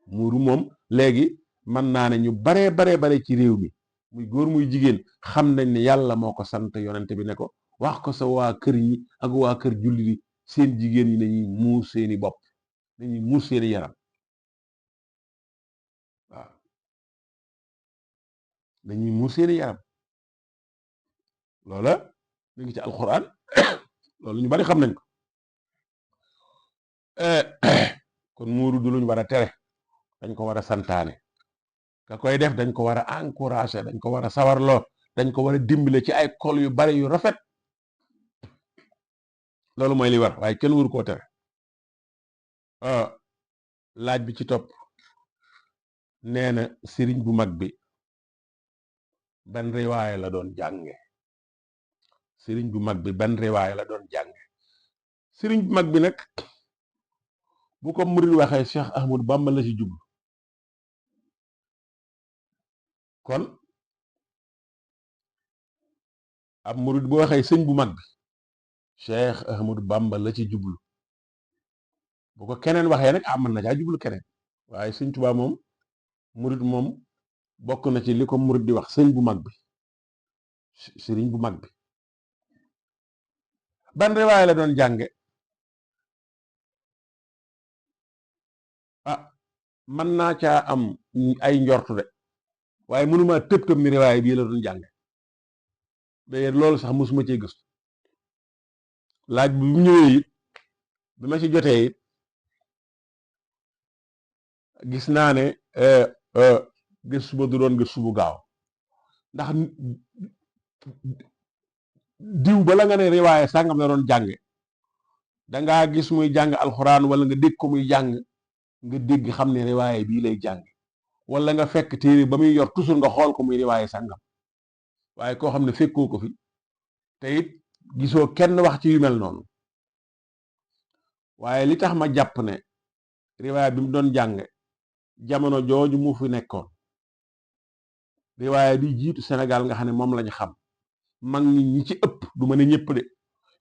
muuru moom léegi mën naa ne ñu bare ci réew mi muy góor muy jigéen xam nañ ne yàlla moo ko sant yonente bi ne ko wax ko sa waa kër ñi ak waa kër julli yi seen jigéen ñi nañuy muur seeni bopp nañuy muur seeni yaram waaw dañuy muur seeni yaram loola mi ngi ci alxuraan loolu ñu bari xam nañ ko kon muuru du luñ war a tere dañ ko war a santaane ka koy def dañ ko war a encourager dañ ko war a sawarloo dañ ko war a dimbale ci ay kol yu bari yu rafet loolu mooy li war waaye kenn waru koo tere laaj bi ci topp nee na sëriñ bu mag bi ban riwaaya la doon jànge sëriñ bu mag bi ban riwaaya la doon jànge sëriñ bu mag bi nag bu ko murid waxee Cheikh Ahmadou Bamba la ci jublu kon ab murid bu waxee sëñ bu mag bi Cheikh Ahmadou Bamba la ci jublu bu ko keneen waxee nag mën na caa jublu keneen waaye sëñ Tuubaa moom murid moom bokk na ci li ko murid di wax sëñ bu mag bi sëriñ bu mag bi ban riwaaya la doon jànge mën naa caa am ay njortu de waaye mënuma tëb ni riwaaya bii la doon jànge mais loolu sax mosuma cee gëstu laaj bi bu ñëwee it bi ma ci jotee it gis naa ne gëstu ba du doon gëstu bu gaaw ndax diw bala nga ne riwaaya sàngam la doon jànge dangaa gis muy jàng alxuraan wala nga dégg ko muy jàng nga dégg xam ne riwaaya bii lay jàng wala nga fekk téere ba muy yor toujours nga xool ko muy riwaaya sàngam waaye koo xam ne fekkoo ko fi te it gisoo kenn wax ci yu mel noonu waaye li tax ma jàpp ne riwaaya bi mu doon jàng jamono jooju mu fi nekkoon riwaaya bi jiitu Sénégal nga xam ne moom lañ xam mag ñi ci ëpp du ma ne ñëpp de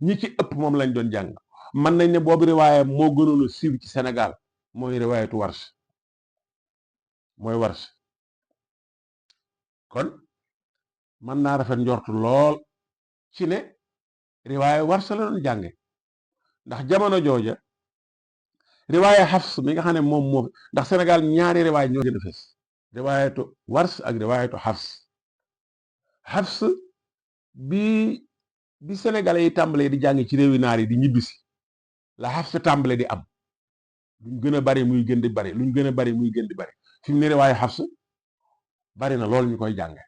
ñi ci ëpp moom lañ doon jàng mën nañ ne boobu riwaaya moo gënoon a siiw ci Sénégal mooy riwaayatu Warsh mooy Warsh kon mën naa rafet njortu lool ci ne riwaaya Warsh la doon jànge ndax jamono jooja riwaaya Hafs mi nga xam ne moom moo ndax Sénégal ñaari riwaaya ñoo gën a fees riwaayatu Warsh ak riwaayatu Hafs bi Sénégalais yi tàmbalee di jàng ci réewi naar yi di ñibbisi la Hafs tàmbale di am luñ gën a bari muy gën di bari luñ gën a bari muy gën di bari fi mu ne riwaaya Hafs bari na lool ñu koy jànge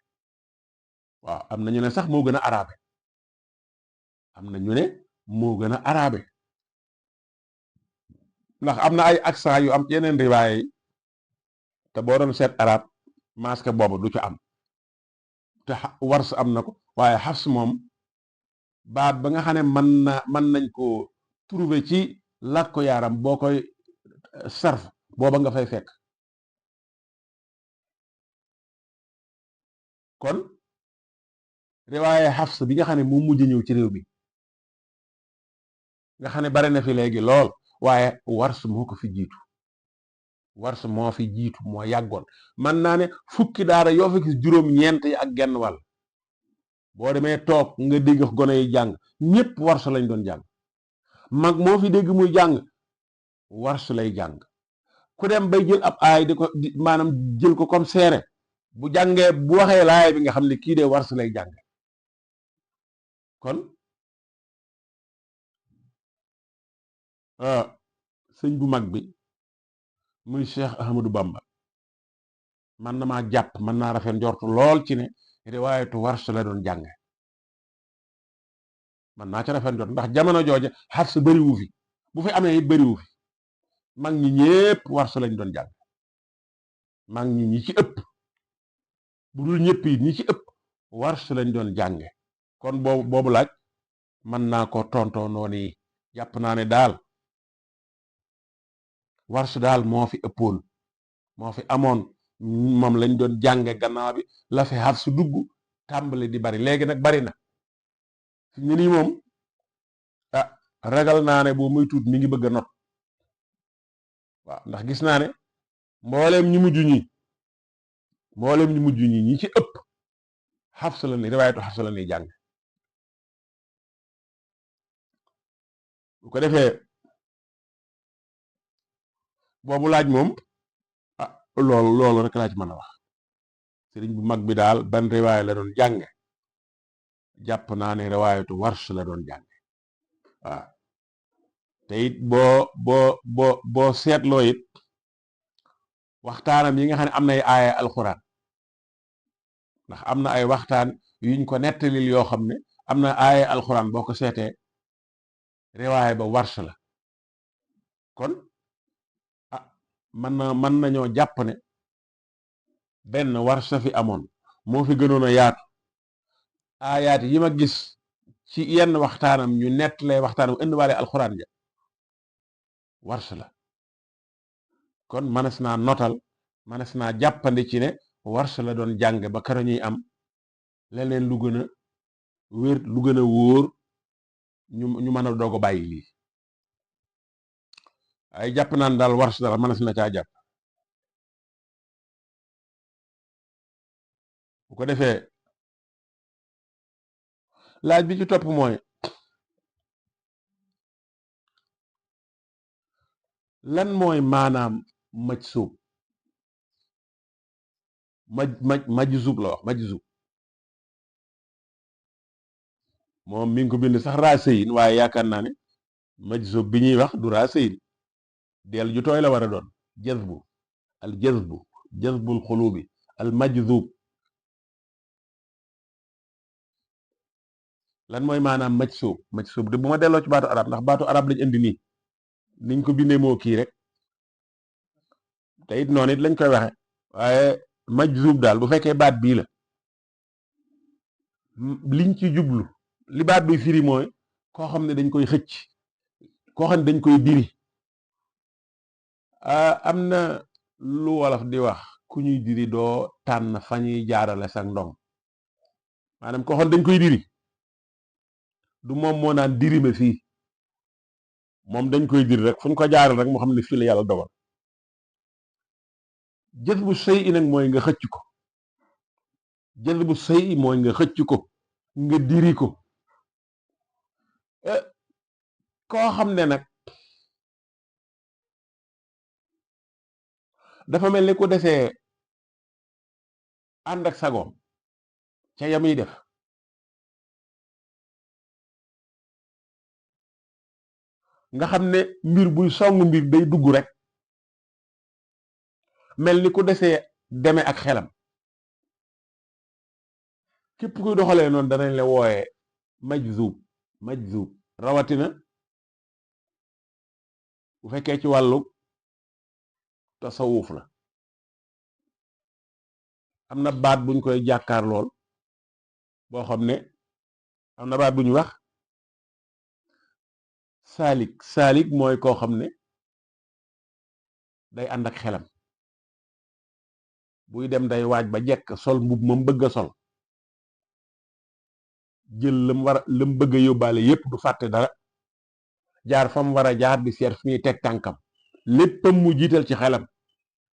waaw am na ñu ne sax moo gën a arabe am na ñu ne moo gën a arabe ndax am na ay accent yu am yeneen riwaaya yi te boo doon seet arab masque boobu du ci am te Warsh am na ko waaye Hafs moom baat ba nga xam ne mën nañ ko trouver ci làkk ko yaaram boo koy sarf booba nga fay fekk kon riwaaye Hafs bi nga xam ne mu mujj ñëw ci réew mi nga xam ne bari na fi léegi lool waaye Warsh moo ko fi jiitu Warsh moo fi jiitu moo yàggoon man naa ne fukki daara yoo fi gis juróom-ñeent yi ak genn wàll boo demee toog nga dégg gone yi jàng ñépp Warsh lañ doon jàng mag moo fi dégg muy jàng Warsh lay jàng ku dem bay jël ab aay di ko maanaam jël ko comme seere bu jàngee bu waxee laay bi nga xam ne kii de Warsh lay jàng kon sëñ bu mag bi muy Cheikh Ahmadou Bamba man na maa jàpp mën naa rafet njortu lool ci ne riwaayatu Warsh la doon jàng man naa ca rafet njort ndax jamono jooja Hafs bëriwu fi bu fi amee it bëriwu fi mag ñi ñépp Warsh lañ doon jàng mag ñi ci ëpp bu dul ñëpp yi ñi ci ëpp Warsh lañ doon jànge kon boobu laaj mën naa ko tontoo noonu yi jàpp naa ne daal Warsh daal moo fi ëppoon moo fi amoon moom lañ doon jànge gannaaw bi la fi Hafs dugg tàmbali di bari léegi nag bari na fi ñu nii moom ragal naa ne boo muy tuut mi ngi bëgg a not waaw ndax gis naa ne mbooleem ñu mujj ñi ñi ci ëpp Hafs la ni riwaayatu Hafs la ni jàng bu ko defee boobu laaj moom loolu rek laa ci mën a wax sëriñ bu mag bi daal ban riwaaya la doon jànge jàpp naa ne riwaayatu Warsh la doon jànge waaw te it boo seetloo it waxtaanam yi nga xam ne am na ay aaya alxuraan ndax am na ay waxtaan yuñ ko nettalil yoo xam ne am na aaya alxuraan boo ko seetee riwaaya ba Warsh la kon mën nañoo jàpp ne benn Warsh fi amoon moo fi gënoon a yaatu aayaat yi ma gis ci yenn waxtaanam ñu nettalee waxtaanam indiwaale alxuraan ja Warsh la kon mënees naa notal mënees naa jàppandi ci ne Warsh la doon jàng ba kara ñuy am leneen lu gën a wér lu gën a wóor ñu mën a doog a bàyyi lii ay jàpp naan daal Warsh dara mënees na caa jàpp bu ko defee laaj bi ci topp mooy lan mooy maanaam majzuub majzuub la wax majzuub moom mi ngi ko bind sax raaseyin waaye yaakaar naa ne majzuub bi ñuy wax du raaseyin del ju tooy la war a doon jazbu al jazbul xulubi al majzuub lan mooy maanaam majzuub de bu ma delloo ci baatu arab ndax baatu arab lañ indi nii niñ ko bindee moo kii rek te it noonu it lañ koy waxe waaye majzuub daal bu fekkee baat bii la liñ ci jublu li baat bi firi mooy koo xam ne dañ koy xëcc koo xam ne dañ koy diri am na lu wolof di wax ku ñuy diri doo tànn fa ñuy jaarale sa ndong maanaam ko xoon dañ koy diri du moom moo naan diri ma fii moom dañ koy diri rek fu ñu ko jaaral rek moo xam ne fii la yàlla dogal jës bu sëy i nag mooy nga xëcc ko jës bu sëy i mooy nga xëcc ko nga diri ko koo xam ne nag dafa mel ni ku desee ànd ak sagoom ca yamuy def nga xam ne mbir buy song mbir day dugg rek mel ni ku desee deme ak xelam képp kuy doxalee noonu danañ la wooye majzub rawatina bu fekkee ci wàllu tasawuf la am na baat buñ koy jàkkaar lool boo xam ne am na baat bu ñu wax saalik mooy koo xam ne day ànd ak xelam buy dem day waaj ba jekk sol mbub moom bëgg a sol jël lam bëgg a yóbbaale yépp du fàtte dara jaar fam war a jaar di seet fi ñuy teg tànkam léppam mu jiital ci xelam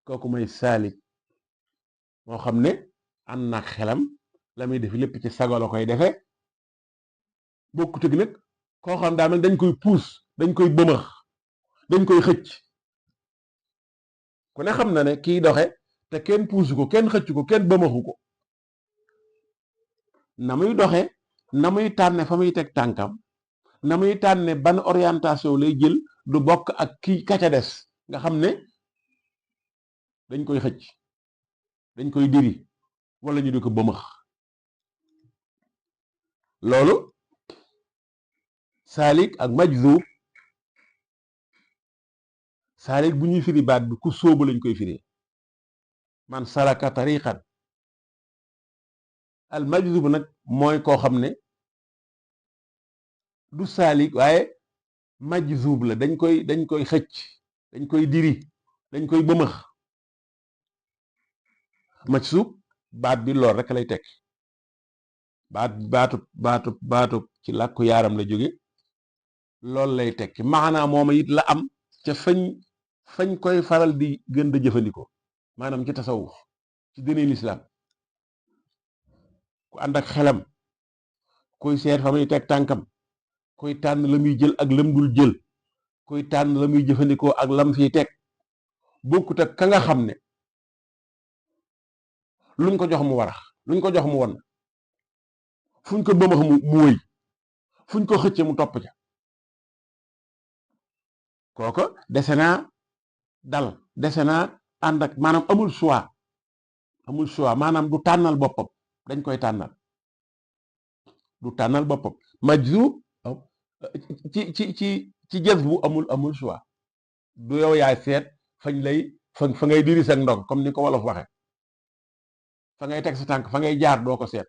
kooku mooy saalik moo xam ne ànd na ak xelam la muy def lépp ci sago la koy defee bokkut ak nag koo xam daa mel dañ koy puus dañ koy bëmax dañ koy xëcc ku ne xam na ne kiy doxe te kenn puusu ko kenn xëcc ko kenn bëmaxu ko na muy doxe na muy tànne fa muy teg tànkam na muy tànne ban orientation lay jël du bokk ak kii kaca des nga xam ne dañ koy xëcc dañ koy diri wala ñu di ko bëmax loolu saalik ak majzub saalik bu ñuy firi baat bi ku sóobu lañ koy firi man salaka tariqan al majzub nag mooy koo xam ne du saalik waaye majzub la dañ koy xëcc dañ koy diri dañ koy bëmax majzub baat bi lool rek lay tekk baatub ci làkku yaaram la jóge loolu lay tekki maanaam mooma it la am ca fañ koy faral di gën da jëfandikoo maanaam ci tasawuf ci diine lislaam ku ànd ak xelam kuy seet fa muy teg tànkam kuy tànn la muy jël ak lam dul jël kuy tànn la muy jëfandikoo ak lam fiy teg bokkut ak ka nga xam ne luñ ko jox mu warax luñ ko jox mu won fuñ ko bëmax mu wëy fuñ ko xëcce mu topp ca kooko dese naa dal dese naa ànd ak maanaam amul choix maanaam du tànnal boppam dañ koy tànnal du tànnal boppam majzub ci jës bu amul choix du yow yaay seet fañ lay fa ngay diri sa ndong comme ni ko wolof waxe fa ngay teg sa tànk fa ngay jaar doo ko seet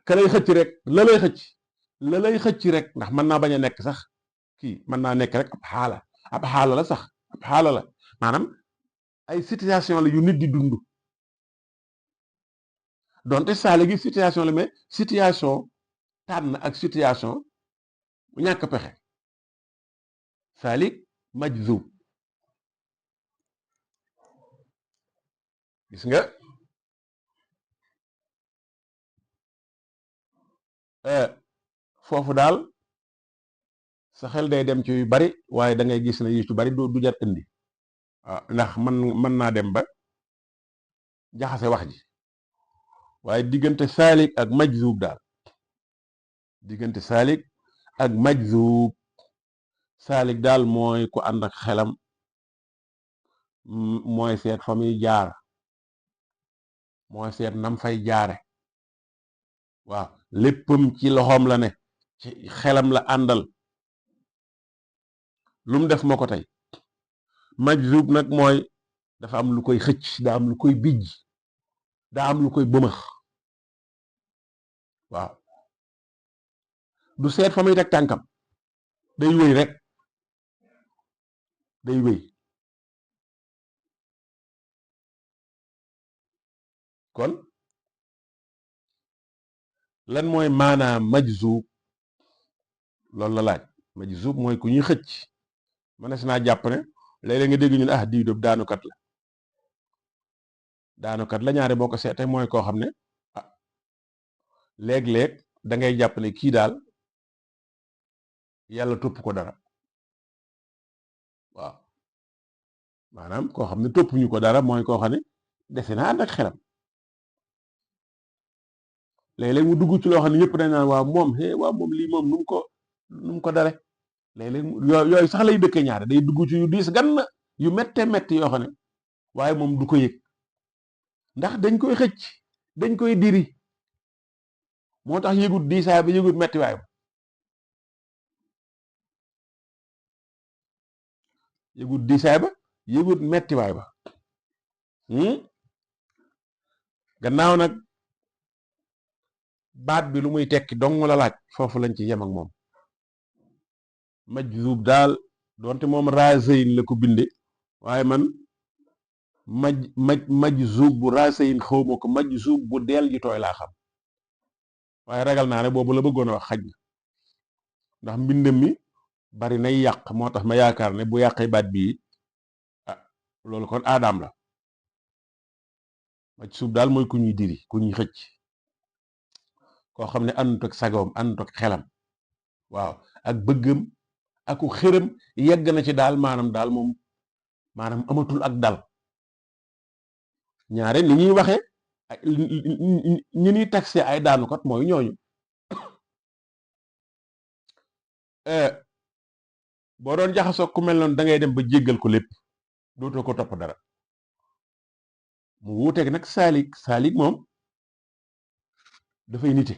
ka lay xëcc rek la lay xëcc rek ndax mën naa bañ a nekk sax kii mën naa nekk rek ab xaala la sax ab xaala la maanaam ay situation la yu nit di dund donte saali gi situation la mais situation tànn ak situation bu ñàkk pexe saalik majzub gis nga foofu daal sa xel day dem ci yu bari waaye da ngay gis ne yu ci bari du jar indi waaw ndax mën naa dem ba jaxase wax ji waaye diggante saalik ak majzub daal diggante saalik ak majzub saalik daal mooy ku ànd ak xelam mooy seet fa muy jaar mooy seet nam fay jaare waaw léppam ci loxoom la ne ci xelam la àndal lu mu def moo ko tey majzub nag mooy dafa am lu koy xëcc daa am lu koy bijj daa am lu koy bëmax waaw du seet fa muy teg tànkam day wéy rek day wéy kon lan mooy maanaam majzuub loolu la laaj. majzuub mooy ku ñuy xëcc. mënees naa jàpp ne léeg-léeg nga dégg ñu ne ah diw de daanukat la. daanukat la ñaare boo ko seetee mooy koo xam ne ah léeg-léeg da ngay jàpp ne kii daal yàlla topp ko dara. waaw maanaam koo xam ne topp ñu ko dara mooy koo xam ne defe naa ànd ak xelam. léeg-léeg mu dugg ci loo xam ne ñëpp dañ naan waaw moom lii moom nu mu ko dare. léeg-léeg yooyu sax lay dëkke ñaare day dugg ci yu diis gann yu mette metti yoo xam ne waaye moom du ko yëg ndax dañ koy xëcc dañ koy diri moo tax yëgut diisaay ba yëgut mettiwaay ba. yëgut diisaay ba yëgut mettiwaay ba. gannaaw nag baat bi lu muy tekki dong la laaj foofu lañ ci yem ak moom. majzuub daal doonte moom raasayin la ko binde waaye man majzuub bu raasayin xawma ko majzuub bu deel ji tooy laa xam. waaye ragal naa ne boobu la bëggoon a wax xaj na ndax mbindam mi bari nay yàq moo tax ma yaakaar ne bu yàqee baat bii ah loolu kon aadaam la. majzuub daal mooy ku ñuy diri ku ñuy xëcc koo xam ne àndut ak sagoom àndut ak xelam. waaw ak bëggam aku xërëm yegg na ci daal moom amatul ak dal. ñaare ni ñuy waxe ñi ñuy taxé ay daanukat mooy ñooñu. boo doon jaxasoo ku mel noonu da ngay dem ba jéggal ko lépp dootoo ko topp dara. mu wuuteeg nag saalik moom dafay nite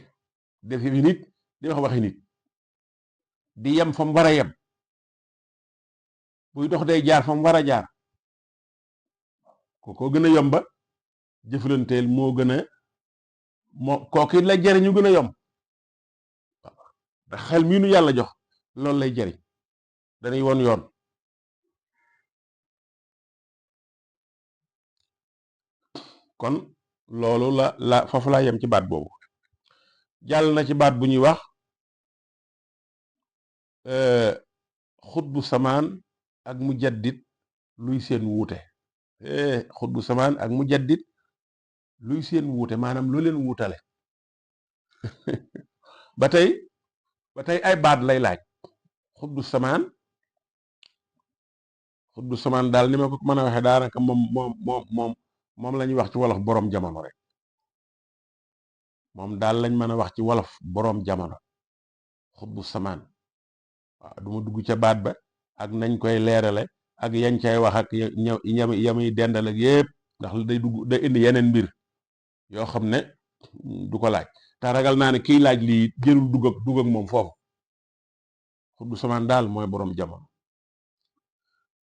def fi nit di wax waxi nit di yem fa mu war a yem buy dox day jaar fa mu war a jaar ko gën a yomba jëflanteel moo gën a kooku la jariñu gën a yomb ndax xel mii nu yàlla jox loolu lay jariñ dañuy won yoon. kon loolu la foofu laa yem ci baat boobu. jàll na ci baat bu ñuy wax xutbu samaan ak mujaddid luy seen wuute. xutbu samaan ak mujaddid luy seen wuute maanaam lu leen wuutale. ba tey ay baat lay laaj. xutbu samaan daal ni ma ko mën a waxee daanaka moom la ñuy wax ci wolof boroom jamono rek. moom daal lañ mën a wax ci wolof boroom jamono. xutbu samaan waaw du ma dugg ca baat ba ak nañ koy leerale ak yañ cay wax ak yamuy dendal ak yépp ndax day indi yeneen mbir yoo xam ne du ko laaj te ragal naa ne kiy laaj lii jërul dugg ak moom foofu. xutbu samaan daal mooy boroom jamono.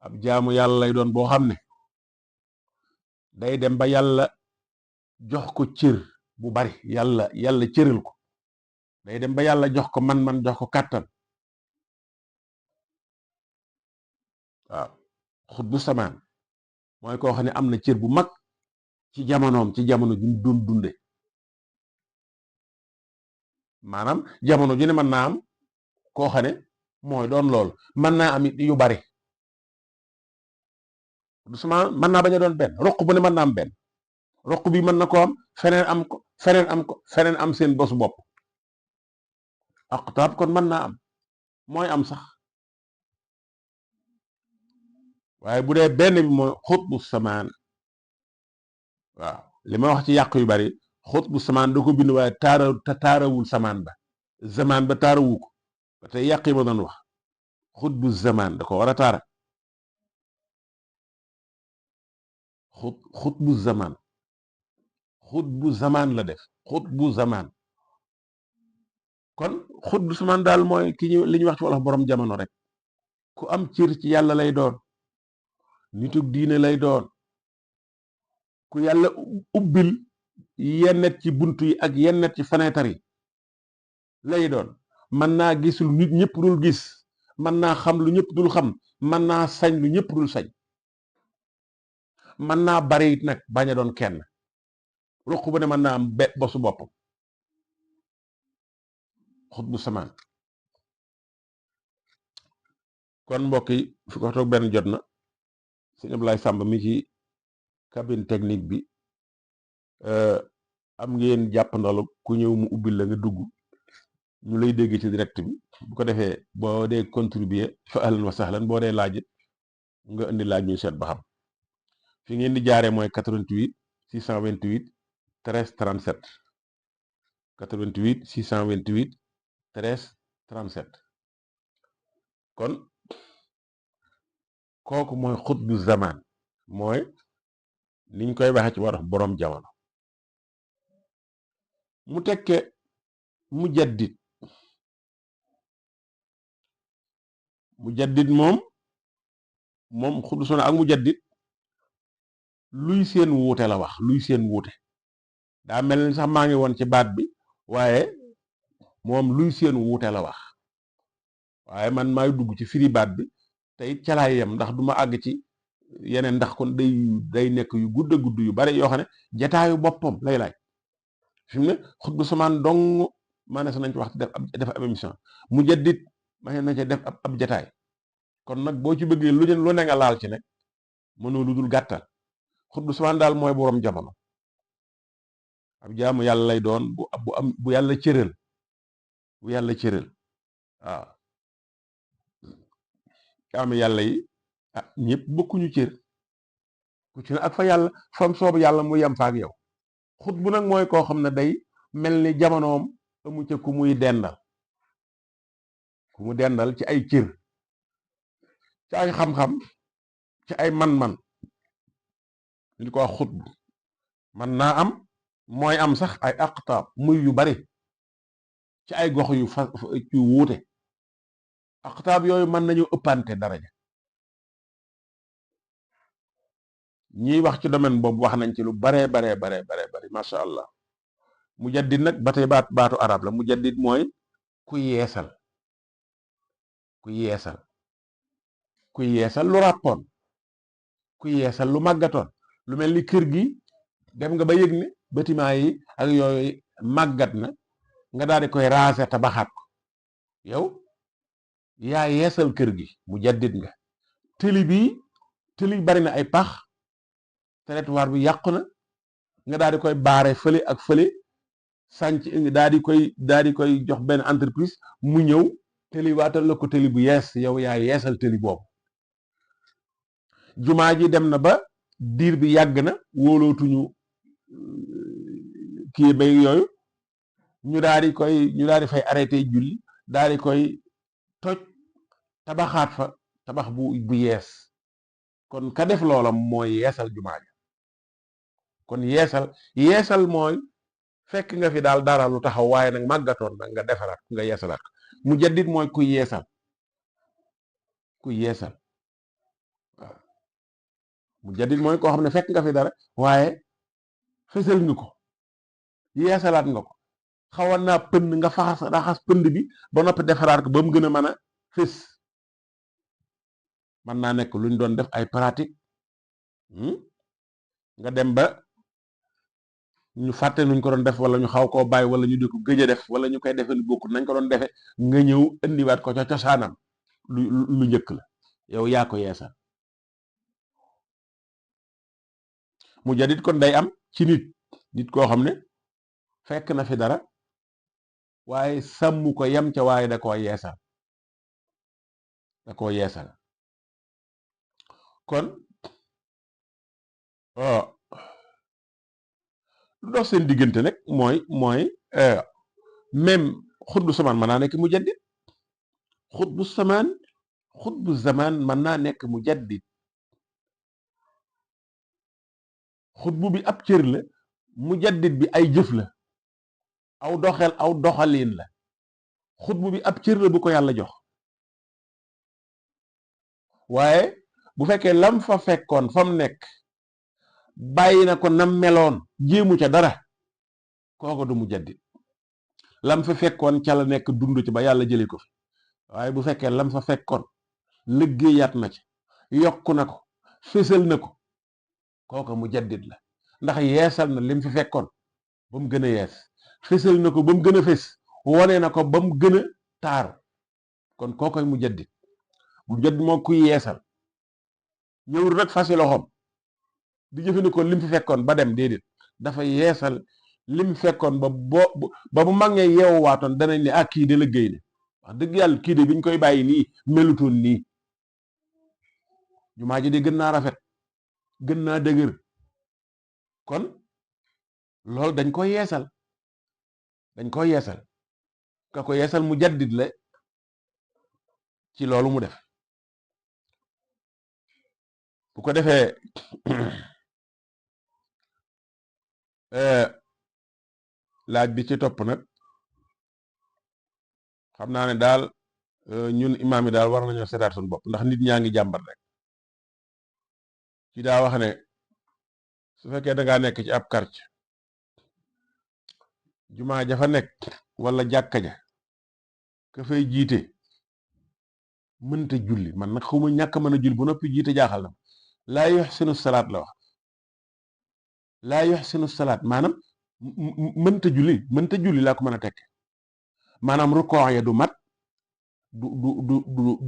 ab jaamu yàlla lay doon boo xam ne day dem ba yàlla jox ko cër bu bari yàlla cëral ko. day dem ba yàlla jox ko man-man jox ko kàttan. waaw xutbu samaan mooy koo xam ne am na cër bu mag ci jamonoom ci jamono ju doon dunde. maanaam jamono ju ne mën naa am koo xam ne mooy doon lool mën naa am yu bari. xutbu samaan mën naa bañ a doon benn roq bu ne mën naa am benn roq bi mën na ko am feneen am ko feneen am seen bosu bopp. aqtaab kon mën naa am mooy am sax waaye bu dee benn bi mooy xutbu samaan. waaw li ma wax ci yàq yu bari xutbu samaan da ko bind waaye taarawul samaan ba zamaan ba taarawu ko ba tey yàq yi ma doon wax xutbu zamaan da ko war a taara. xutbu zamaan la def xutbu zamaan. kon xutbu samaan daal mooy li ñuy wax ci wolof boroom jamono rek ku am cër ci yàlla lay doon. nitug diine lay doon. ku yàlla ubbil yennet ci buntu yi ak yennet ci fenêtre yi lay doon. mën naa gis lu nit ñëpp dul gis mën naa xam lu ñëpp dul xam mën naa sañ lu ñëpp dul sañ. mën naa bari it nag bañ a doon kenn ruq bu ne mën naa am bosu boppam xutbu samaan. kon mbokk yi fi ko toog benn jot na sëñ Ablaye Samb mi ci cabine technique bi am ngeen jàpp ndalu ku ñëw mu ubbil la nga dugg ñu lay dégg ci direct bi bu ko defee boo dee contribuer fa ahlan wa sahlan boo dee laajit nga indi laaj ñu seet ba xam fi ngeen di jaaree mooy 88 628 13 37 88 628 13 37 kon kooku mooy xutbu zaman mooy niñ koy waxee ci war boroom jamono. mu tekke mujaddid moom xutbu zaman ak mujaddid luy seen wuute la wax luy seen wuute daa mel ni sax maa ngi woon ci baat bi waaye moom luy seen wuute la wax waaye man maay dugg ci firi baat bi te it ca laay yem ndax duma àgg ci yeneen ndax kon day nekk yu gudd a gudd yu bari yoo xam ne jataayu boppam lay laaj fi mu ne xutbu samaan dong maanaam nañ ci wax def ab émission mujaddid ma na ca def ab jataay kon nag boo ci bëggee lu ne nga laal ci nekk mënoo lu dul gàttal xutbu samaan daal mooy boroom jamono ab jaamu yàlla lay doon bu yàlla cëral waaw jaamu yàlla yi ñëpp bokkuñu cër ku ci ne ak fa yàlla fam soob yàlla mu yem fa ak yow xutbu nag mooy koo xam ne day mel ni jamonoom amu ca ku muy dendal ci ay cër ci ay xam-xam ci ay man-man ñu di ko wax xutbu man naa am mooy am sax ay aqtaab muy yu bari ci ay gox yu wuute aqtaab yooyu mën nañu ëppante daraja ñiy wax ci domaine boobu wax nañ ci lu baree bari masha Allah mujaddid nag ba tey baatu arab la mujaddid mooy ku yeesal lu ràppoon ku yeesal lu màggatoon lu mel ni kër gi dem nga ba yëg ne bâtiment yi ak yooyu màggat na nga daal di koy raser tabaxaat ko yow yaa yeesal kër gi mujaddid nga tëli bari na ay pax territoire bi yàqu na nga daal di koy baare fële ak fële sànc daal di koy jox benn entreprise mu ñëw tëli waatal la ko tëli bu yees yow yaa yeesal tëli boobu jumaa ji dem na ba diir bi yàgg na wóolootuñu kii bay yooyu ñu daal di fay arrêté julli daal di koy toj tabaxaat fa tabax bu yees kon ka def loola mooy yeesal jumaa ji kon yeesal mooy fekk nga fi daal dara lu taxaw waaye nag màggatoon nag nga defaraat nga yeesalaat mujaddid mooy kuy yeesal waaw mujaddid mooy koo xam ne fekk nga fi dara waaye fësal nga ko yeesalaat nga ko xawoon naa pënd nga raxas pënd bi ba noppi defaraat ko ba mu gën a mën a fës mën naa nekk luñ doon def ay pratique nga dem ba ñu fàtte nuñ ko doon def wala ñu xaw koo bàyyi wala ñu di ko gëj a def wala ñu koy defe lu bokkut nañ ko doon defe nga ñëw indiwaat ko ca cosaanam lu njëkk la yow yaa ko yeesal mujaddid kon day am ci nit koo xam ne fekk na fi dara waaye sàmm ko yem ca waaye da koo yeesal kon lu dox seen diggante nag mooy même xutbu samaan mën naa nekk mujaddid xutbu zaman mën naa nekk mujaddid xutbu bi ab cër la mujaddid bi ay jëf la aw doxalin la xutbu bi ab cër la bu ko yàlla jox waaye bu fekkee lam fa fekkoon fa mu nekk bàyyi na ko nam meloon jéemu ca dara kooko du mujaddid lam fa fekkoon ca la nekk dund ci ba yàlla jëlee ko fi waaye bu fekkee lam fa fekkoon liggéeyaat na ci yokku na ko fésal na ko kooko mujaddid la ndax yeesal na lim fi fekkoon ba mu gën a yees fésal na ko ba mu gën a fés wone na ko ba mu gën a taaru kon kookoy mujaddid mujaddid moo kuy yeesal ñëwul rek fasi loxoom di jëfandikoo lim fi fekkoon ba dem déedéet dafa yeesal lim fekkoon ba bu mag ña yeewu waatoon danañ ne kii de liggéey ne wax dëgg yàlla kii de biñ koy bàyyi nii melutoon nii jumaa ji de gën naa rafet gën naa dëgër kon loolu dañ ko yeesal ka ko yeesal mujaddid la ci loolu mu def bu ko defee laaj bi ci topp nag xam naa ne daal ñun imaam yi daal war nañoo seetaat suñu bopp ndax nit ñaa ngi jàmbat rek ci daa wax ne su fekkee da ngaa nekk ci ab quartier jumaa ja fa nekk wala jàkka ja ka fay jiite mënta julli man nag xawma ñàkk mën a julli bu noppi jiite jaaxal na laa yuxsinu salaat la wax laa yuxsinu salaat maanaam mënta julli laa ko mën a tekk maanaam rukoo ya du mat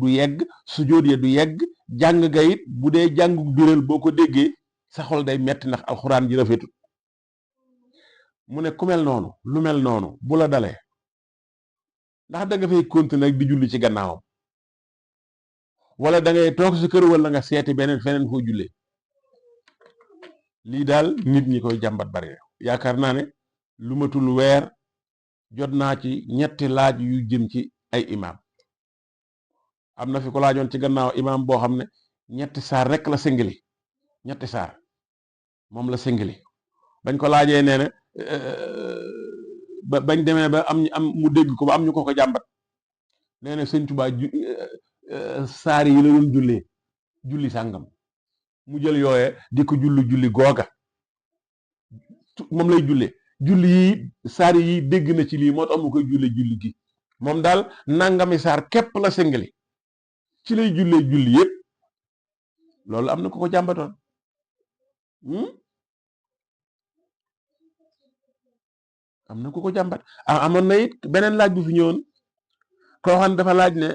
du yegg sujjóot ya du yegg jàng ga it bu dee jàngu biral boo ko déggee sa xol day metti ndax alxuraan ji rafetul mu ne ku mel noonu lu mel noonu bu la dalee ndax da nga fay continuer ak di julli ci gannaawam wala da ngay toog sa kër wala nga seeti feneen foo jullee lii daal nit ñi koy jàmbat bari yaakaar naa ne lu matul weer jot naa ci ñetti laaj yu jëm ci ay imaam am na fi ko laajoon ci gannaaw imaam boo xam ne ñetti saar rek la singili ñetti saar moom la singili bañ ko laajee nee na bañ demee ba am mu dégg ko ba am ñu ko jàmbat nee na sëñ Tuubaa saar yi la doon julli sàngam mu jël yooye di ko julli googa moom lay julli yi saar yi dégg na ci lii moo tax mu koy julli gi moom daal nangami saar képp la singili ci lay julli yépp loolu am na ko jàmbatoon am na ku ko jàmbat amoon na it beneen laaj bu fi ñëwoon koo xam ne dafa laaj ne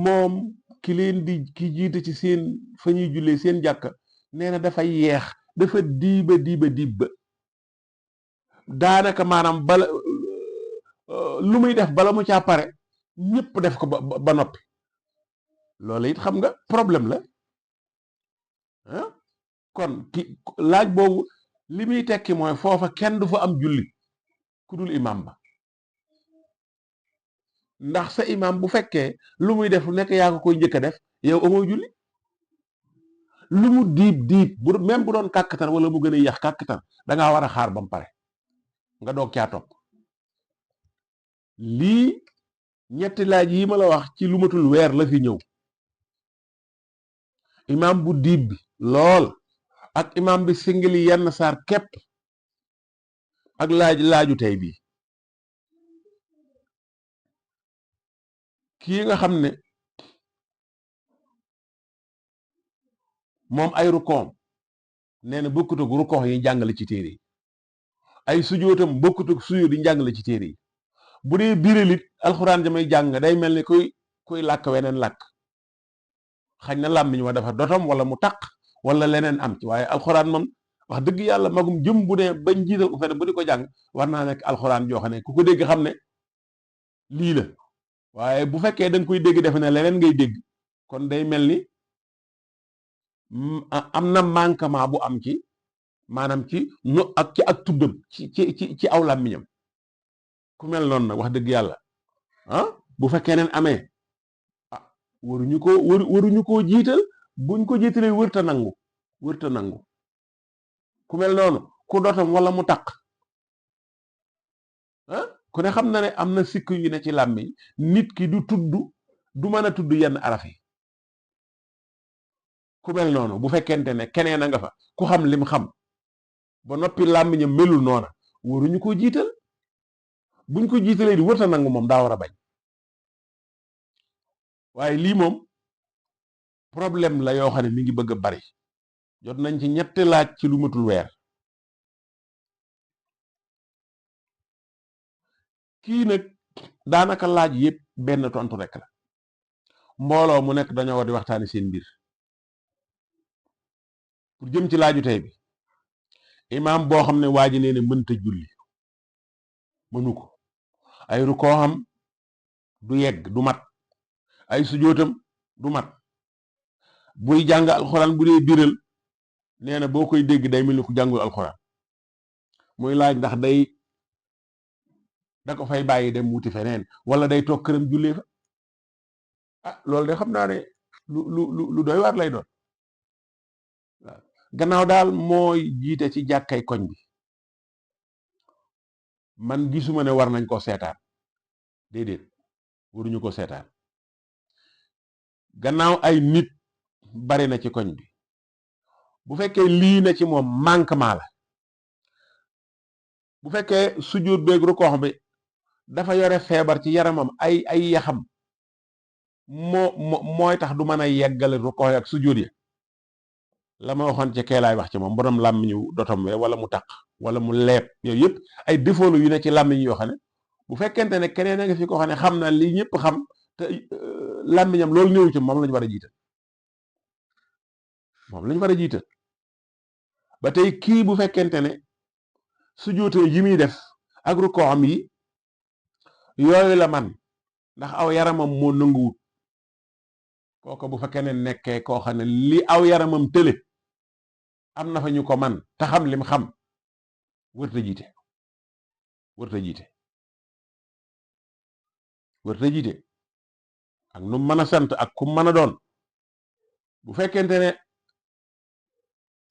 moom ki leen di ki jiite ci seen fa ñuy jullee seen jàkka nee na dafa yeex dafa diiba daanaka maanaam bala lu muy def bala mu caa pare ñëpp def ko ba noppi loolu it xam nga problème la kon ki laaj boobu li muy tekki mooy foofa kenn du fa am julli ku dul imam ba ndax sa imam bu fekkee lu muy def lu nekk yaa ko koy njëkk a def yow amoo julli lu mu diib même bu doon kàkkatar wala mu gën a yàq kàkkatar dangaa war a xaar ba mu pare nga doog caa topp lii ñetti laaj yi ma la wax ci lu matul weer la fi ñëw imam bu diib bi lool ak imam bi singili yenn saar képp ak laaju tey bi kii nga xam ne moom ay rukoom nee na bokkut ak rukoo yi jàngale ci téere yi ay sujootam bokkut ak sujoot yi jàngale ci téere yi bu dee birelit alxuraan jamay jàng day mel ni kuy làkk weneen làkk xañ na làmmiñ wa dafa dotom wala mu taq wala leneen am ci waaye alxuraan moom wax dëgg yàlla magum jëm bu ne bañ jiital ko fene bu di ko jàng war naa nekk alxuraan joo xam ne ku ko dégg xam ne lii la waaye bu fekkee da nga koy dégg defe ne leneen ngay dégg kon day mel ni am na manquement bu am ci maanaam ci no ak ci ak tuddam ci aw làmmiñam ku mel noonu nag wax dëgg yàlla bu fekkee neen amee waruñu koo jiital buñ ko jiitalee wërta nangu ku mel noonu ku dootam wala mu taq ku ne xam na ne am na sikk yu ne ci làmmiñ nit ki du mën a tudd yenn araf yi ku mel noonu bu fekkente ne keneen a nga fa ku xam lim xam ba noppi làmmiñam melul noona waruñu ko jiital buñ ko jiitalee di wërta nangu moom daa war a bañ waaye lii moom problème la yoo xam ne mi ngi bëgg a bari jot nañ ci ñetti laaj ci lu matul weer kii nag daanaka laaj yëpp benn tontu rek la mbooloo mu nekk dañoo war di waxtaani seen mbir pour jëm ci laaju tey bi imaam boo xam ne waa ji nee ne mënta julli mënu ko ay rukoo xam du yegg du mat ay sujootam du mat buy jàng alxuraan bu dee biral nee na boo koy dégg day mel ni ku jàngul alxuraan muy laaj ndax da ko fay bàyyi dem wuti feneen wala day toog këram jullee fa loolu de xam naa ne lu doy waar lay doon waaw gannaaw daal mooy jiite ci jàkkay koñ bi man gisuma ne war nañ ko seetaan déedéet waruñu ko seetaan gannaaw ay nit bari na ci koñ bi bu fekkee lii na ci moom manquement la bu fekkee sujjóot beeg rukoox bi dafa yore feebar ci yaramam ay yaxam mooy tax du mën a yeggale rukoox ak sujjóot ya la ma waxoon ci kee laay wax ci moom borom làmmiñu dotom we wala mu taq wala mu leeb yooyu yëpp ay défaut yu ne ci làmmiñ yoo xam ne bu fekkente ne keneen a nga fi ko xam ne xam na li ñëpp xam te làmmiñam loolu néew ci moom lañu war a jiital ba tey kii bu fekkente ne sujjóote yi muy def ak rukooxam yi yooyu la man ndax aw yaramam moo nanguwut kooku bu fa keneen nekkee koo xam ne li aw yaramam tële am na fa ñu ko man te xam lim xam wërta jiite ak nu mën a sant ak ku mën a doon bu fekkente ne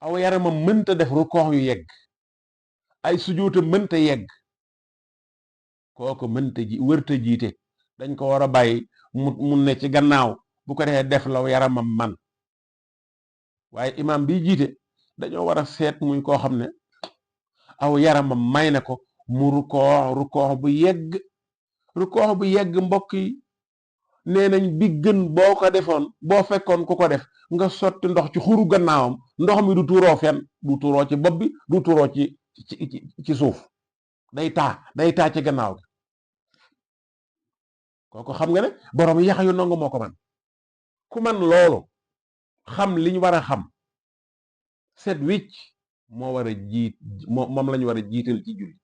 aw yaramam mënta def rukoox yu yegg ay sujuuta mënta yegg kooku wërta jiite dañ ko war a bàyyi mu ne ci gannaaw bu ko defee def law yaramam man waaye imam bi jiite dañoo war a seet muy koo xam ne aw yaramam may na ko mu rukoox bu yegg mbokk yi nee nañ bi gën boo ko defoon boo fekkoon ku ko def nga sotti ndox ci xuru gannaawam ndox mi du tuuroo fenn du tuuroo ci bopp bi du tuuroo ci suuf day taa ci gannaaw gi kooku xam nga ne borom yax yu nangu moo ko man ku man loolu xam liñ war a xam set wicc moo war a moom lañu war a jiital ci julli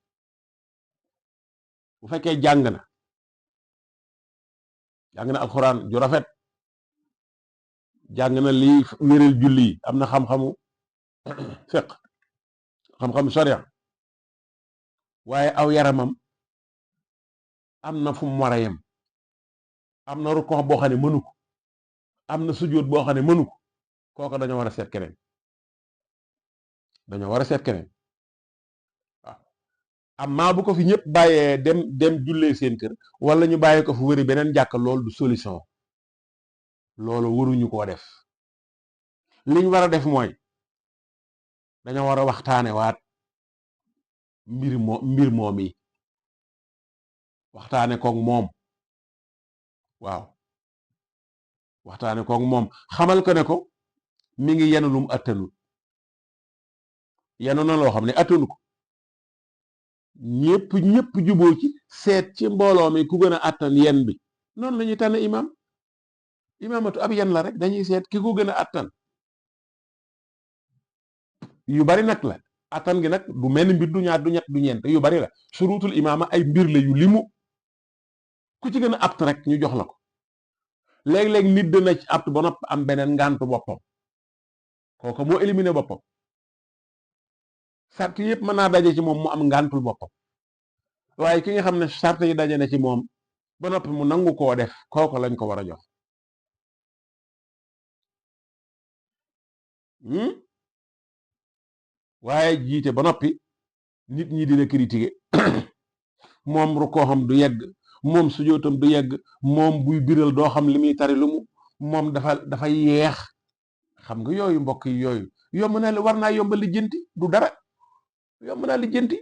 bu fekkee jàng na alxuraan ju rafet jàng na lii wéral julli yi am na xam-xamu fiq xam-xamu sharia waaye aw yaramam am na fu mu war a yem am na rukoox boo xam ne mënu ko am na sujjóot boo xam ne mënu ko kooku dañoo war a seet keneen waaw amma bu ko fi ñëpp bàyyee dem jullee seen kër wala ñu bàyyi ko fu wëri beneen jàkk loolu du solution loolu waruñu koo def liñ war a def mooy dañoo war a waxtaane waat mbir moom yi waxtaane koog moom waaw waxtaane koog moom xamal ko ne ko mi ngi yenu lum attanu yenu na loo xam ne attanu ko ñëpp juboo ci seet ci mbooloo mi ku gën a attan yen bi noonu la ñuy tànn imaamatu ab yen la rek dañuy seet ki ko gën a attan yu bari nag la attan gi nag du menn mbir du ñaar du ñett du ñeent yu bari la surutul imaama ay mbir la yu limu ku ci gën a apt rek ñu jox la ko léeg-léeg nit dana ci apt ba nopp am beneen ngàntu boppam kooku moo éliminé boppam sart yëpp mën naa daje ci moom mu am ngàntul boppam waaye ki nga xam ne sart yi daje na ci moom ba noppi mu nangu koo def kooku lañ ko war a jox waaye jiite ba noppi nit ñi dina critiquer moom rukooxam du yegg moom sujootam du yegg moom buy biral doo xam li muy tari lu mu moom dafa yeex xam nga yooyu mbokk yi yooyu yomb naa war naa yomba lijjanti du dara yomb naa lijjanti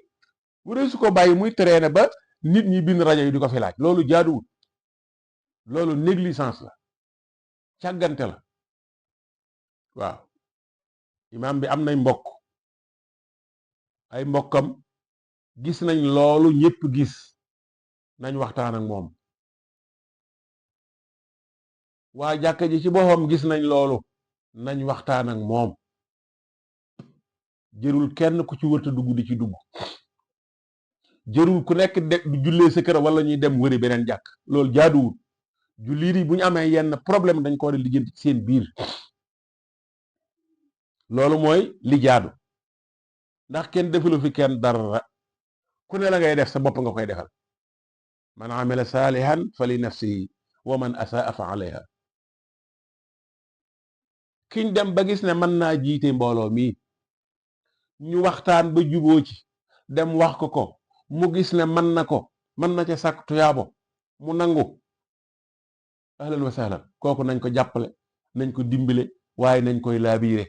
bu dee su ko bàyyi muy traîner ba nit ñi bind rajo yi di ko fi laaj loolu jaaduwul loolu négligence la càggante la waaw imaam bi am nay mbokk ay mbokkam gis nañ loolu ñëpp gis nañ waxtaan ak moom. waa jàkka ji ci boppam gis nañ loolu nañ waxtaan ak moom. jërul kenn ku ci wërta dugg di ci dugg. jërul ku nekk de du jullee sa kër wala ñuy dem wëri beneen jàkk. loolu jaaduwul. jullit yi bu ñu amee yenn problème dañ ko war a lijjanti ci seen biir. loolu mooy li jaadu. ndax kenn defalu fi kenn dara. ku ne la ngay def sa bopp nga koy defal. man amila saalihan fa li nafsihi wa man asaa fa alayha. kiñ dem ba gis ne mën naa jiite mbooloo mi ñu waxtaan ba juboo ci dem wax ko mu gis ne mën na ca sàkk tuyaabo mu nangu ahlan wa sahlan kooku nañ ko jàppale nañ ko dimbale waaye nañ koy laabiire.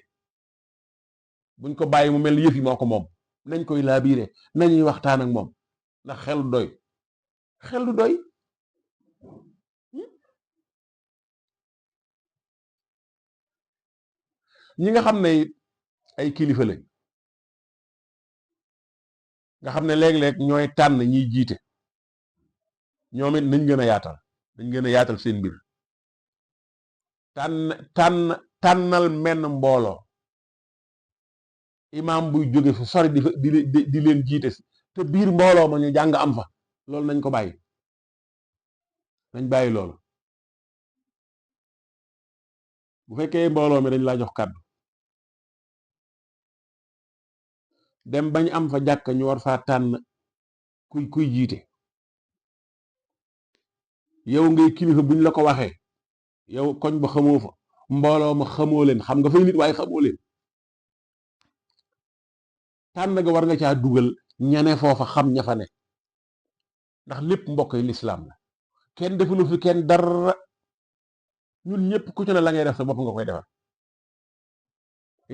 buñ ko bàyyi mu mel ni yëf yi moo ko moom nañ koy laabiire nañuy waxtaan ak moom ndax xel du doy ñi nga xam ne ay kilifa lañ nga xam ne léeg-léeg ñooy tànn ñiy jiite ñoom it nañ gën a yaatal seen mbir. tànnal menn mbooloo imaam buy jóge fu sori di leen jiite te biir mbooloo ma ñu jàng am fa loolu nañ ko bàyyi. nañ bàyyi loolu. bu fekkee mbooloo mi dañ laa jox kàddu dem bañ am fa jàkk ñu war faa tànn kuy jiite yow ngay kilifa buñ la ko waxee yow koñ ba xamoo fa mbooloo ma xamoo leen xam nga fay nit waaye xamoo leen tànn ga war nga caa dugal ñane foofa xam ña fa ne ndax lépp mbokk yi lislaam la kenn defulu fi kenn dara ñun ñëpp ku ci ne la ngay def sa bopp nga koy defal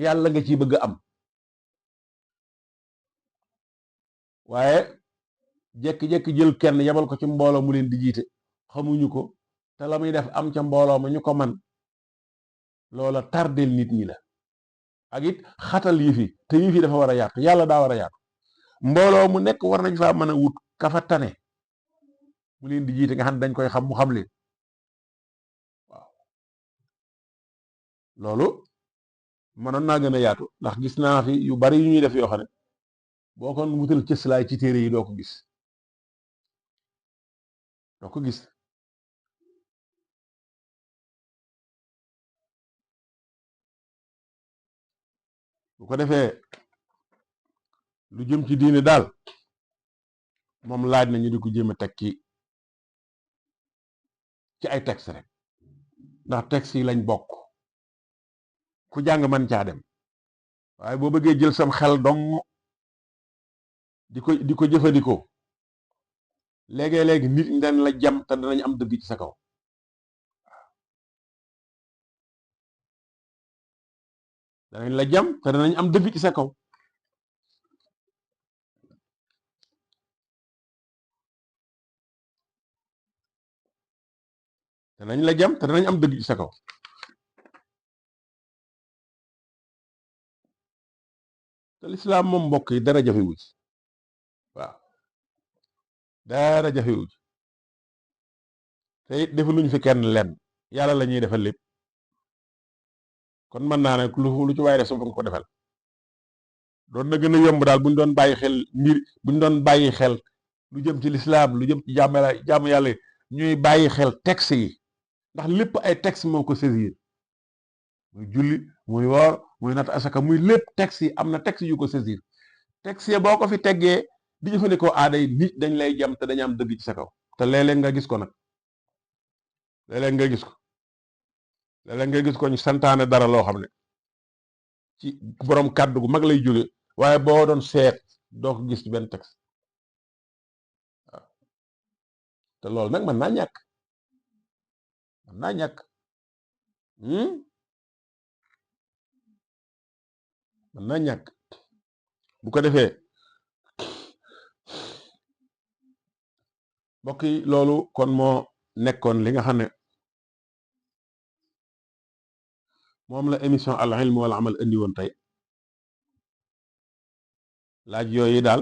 yàlla nga ciy bëgg am waaye jekki-jekki jël kenn yabal ko ci mbooloo mu leen di jiite xamuñu ko te la muy def am ca mbooloo ma ñu ko man loola tardeel nit ñi la ak it xatal yi fi te yi fi dafa war a yaatu yàlla daa war a yaatu mbooloo mu nekk war nañ faa mën a wut kafa tane mu leen di jiite nga xam ne dañ koy xam mu xam leen waaw loolu mënoon naa gën a yaatu ndax gis naa fi yu bari yu ñuy def yoo xam ne boo kon wutal cëslaay ci téere yi doo ko gis bu ko defee lu jëm ci diine daal moom laaj na ñu di ko jéem a teg ci ay texte rek ndax texte yi lañ bokk ku jàng man caa dem waaye boo bëggee jël sam xel dong di ko jëfandikoo léegi nit ñi dañ la jam te danañ am dëgg ci sa kaw danañ la jam te danañ am dëgg ci sa kaw danañ la jam te danañ am dëgg ci sa kaw te lislaam moom mbokk yi dara jafewu ci waaw dara jafewu ci te it defaluñ fi kenn lenn yàlla la ñuy defal lépp kon mën naa ne lu ci waaye def sama nga ko defal doon na gën a yomb daal buñ doon bàyyi xel buñ doon bàyyi xel lu jëm ci lislaam lu jëm ci jàmm yàlla ñuy bàyyi xel texte yi ndax lépp ay texte moo ko saisir muy julli muy woor muy natt asaka muy lépp texte yi am na texte yu ko saisir texte yi boo ko fi teggee di jëfandikoo aada yi nit dañ lay jam te dañu am dëgg ci sa kaw te léeg-léeg nga gis ko nag léeg-léeg nga gis ko ñu santaane dara loo xam ne ci borom kàddu gu mag lay jóge waaye boo doon seet doo ko gis ci benn texte waaw te loolu nag mën naa ñàkk mën naa ñàkk bu ko defee mbokk yi loolu kon moo nekkoon li nga xam ne moom la émission al ilm wal amal indi woon tey laaj yooyu daal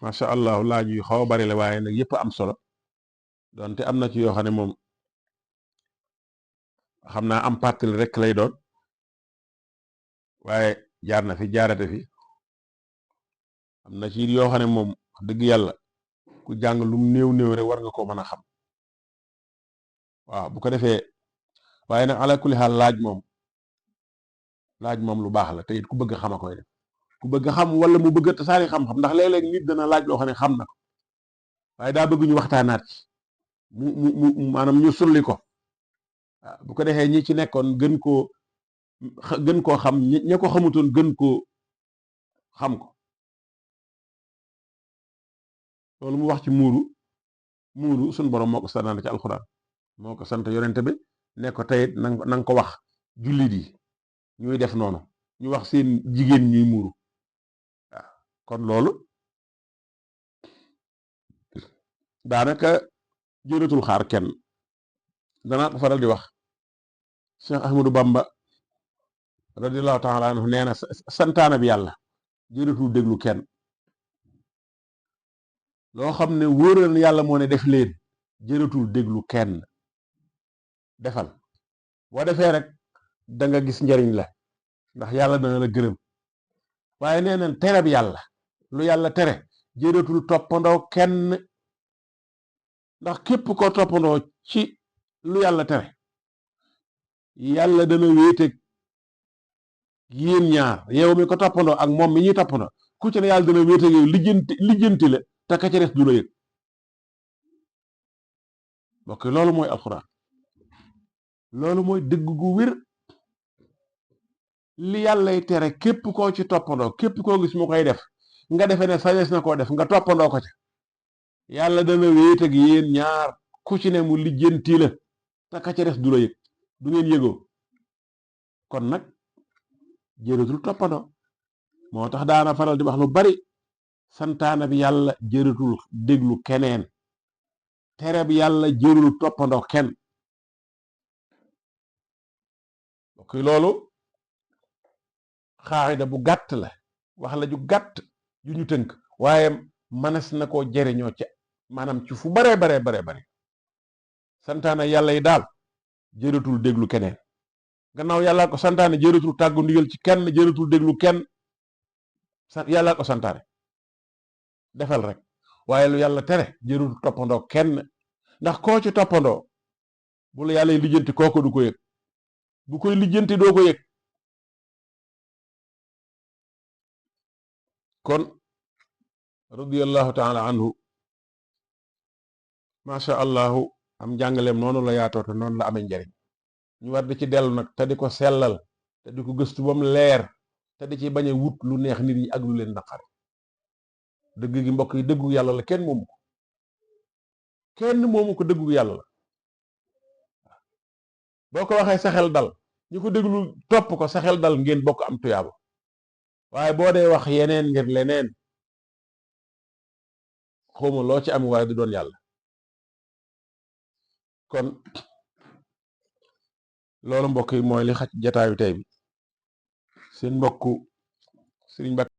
macha allah laaj yu xaw a bari la waaye nag yëpp am solo donte am na ci yoo xam ne moom xam naa am pàttali rek lay doon waaye jaar na fi jaarate fi am na ci yoo xam ne moom wax dëgg yàlla ku jàng lum néew néew rek war nga ko mën a xam waaw bu ko defee waaye nag ala kulli xaal laaj moom lu baax la te it ku bëgg xam a koy def ku bëgg xam wala mu bëgg a tasaari xam-xam ndax léeg-léeg nit dana laaj loo xam ne xam na ko waaye daa bëgg ñu waxtaanaat ci mu maanaam ñu sulli ko waaw bu ko defee ñi ci nekkoon gën koo xam ña ko xamutoon gën koo xam ko loolu mu wax ci muuru suñ borom moo ko santaane ci alxuraan moo ko sant yonente bi ne ko teyit nanga ko wax jullit yi ñuy def noonu ñu wax seen jigéen ñuy muuru waaw kon loolu daanaka jëratul xaar kenn danaa ko faral di wax Cheikh Ahmadou Bamba radiyallahu taala anhu nee na santaana bi yàlla jëratul déglu kenn loo xam ne wóoral yàlla moo ne def leen jëratul déglu kenn defal boo defee rek da nga gis njariñ la ndax yàlla dana la gërëm waaye nee na tere bi yàlla lu yàlla tere jëratul toppandoo kenn ndax képp ko toppandoo ci lu yàlla tere yàlla dana wéeteeg yéen ñaar yow mi ko toppandoo ak moom mi ñuy toppandoo ku ci ne yàlla dana wéeteeg yow lijjanti la te ka ca des du la yëg bokk loolu mooy alxuraan loolu mooy dëgg gu wér li yàllay tere képp koo ci toppandoo képp koo gis mu koy def nga defe ne sañes na koo def nga toppandoo ko ca yàlla dana wéet ak yéen ñaar ku ci ne mu lijjanti la te ka ca des du la yëg du ngeen yëgoo kon nag jëratul toppandoo moo tax daana faral di wax lu bari santaana bi yàlla jëratul déglu keneen tere bi yàlla jërul toppandoo kenn ok loolu xaaxida bu gàtt la wax la ju gàtt ju ñu tënk waaye mënees na koo jëriñoo ca maanaam ci fu bare bare santaana yàlla yi daal jëratul déglu keneen gannaaw yàlla ko santaane jëratul tàggu ndigal ci kenn jëratul déglu kenn yàlla ko santaane defal rek waaye lu yàlla tere jëratul toppandoo kenn ndax koo ci toppandoo bu la yàlla lijjanti kooko du ko yëg bu koy lijjanti doo ko yëg kon radiyallahu taala anhu masha allahu am njàngaleem noonu la yaatoo te noonu la amee njariñ ñu war di ci dellu nag te di ko sellal te di ko gëstu bam leer te di ci bañ a wut lu neex nit ñi ak lu leen naqare dëgg gi mbokk yi dëggu yàlla la kenn moomu ko dëggu yàlla la boo ko waxee sa xel dal ñu ko déglu topp ko sa xel dal ngeen bokk am tuyaaba waaye boo dee wax yeneen ngir leneen xawma loo ci am waaye du doon yàlla kon loolu mbokk yi mooy li xaj jataayu tey bi seen mbokku Sëriñ Mbàkke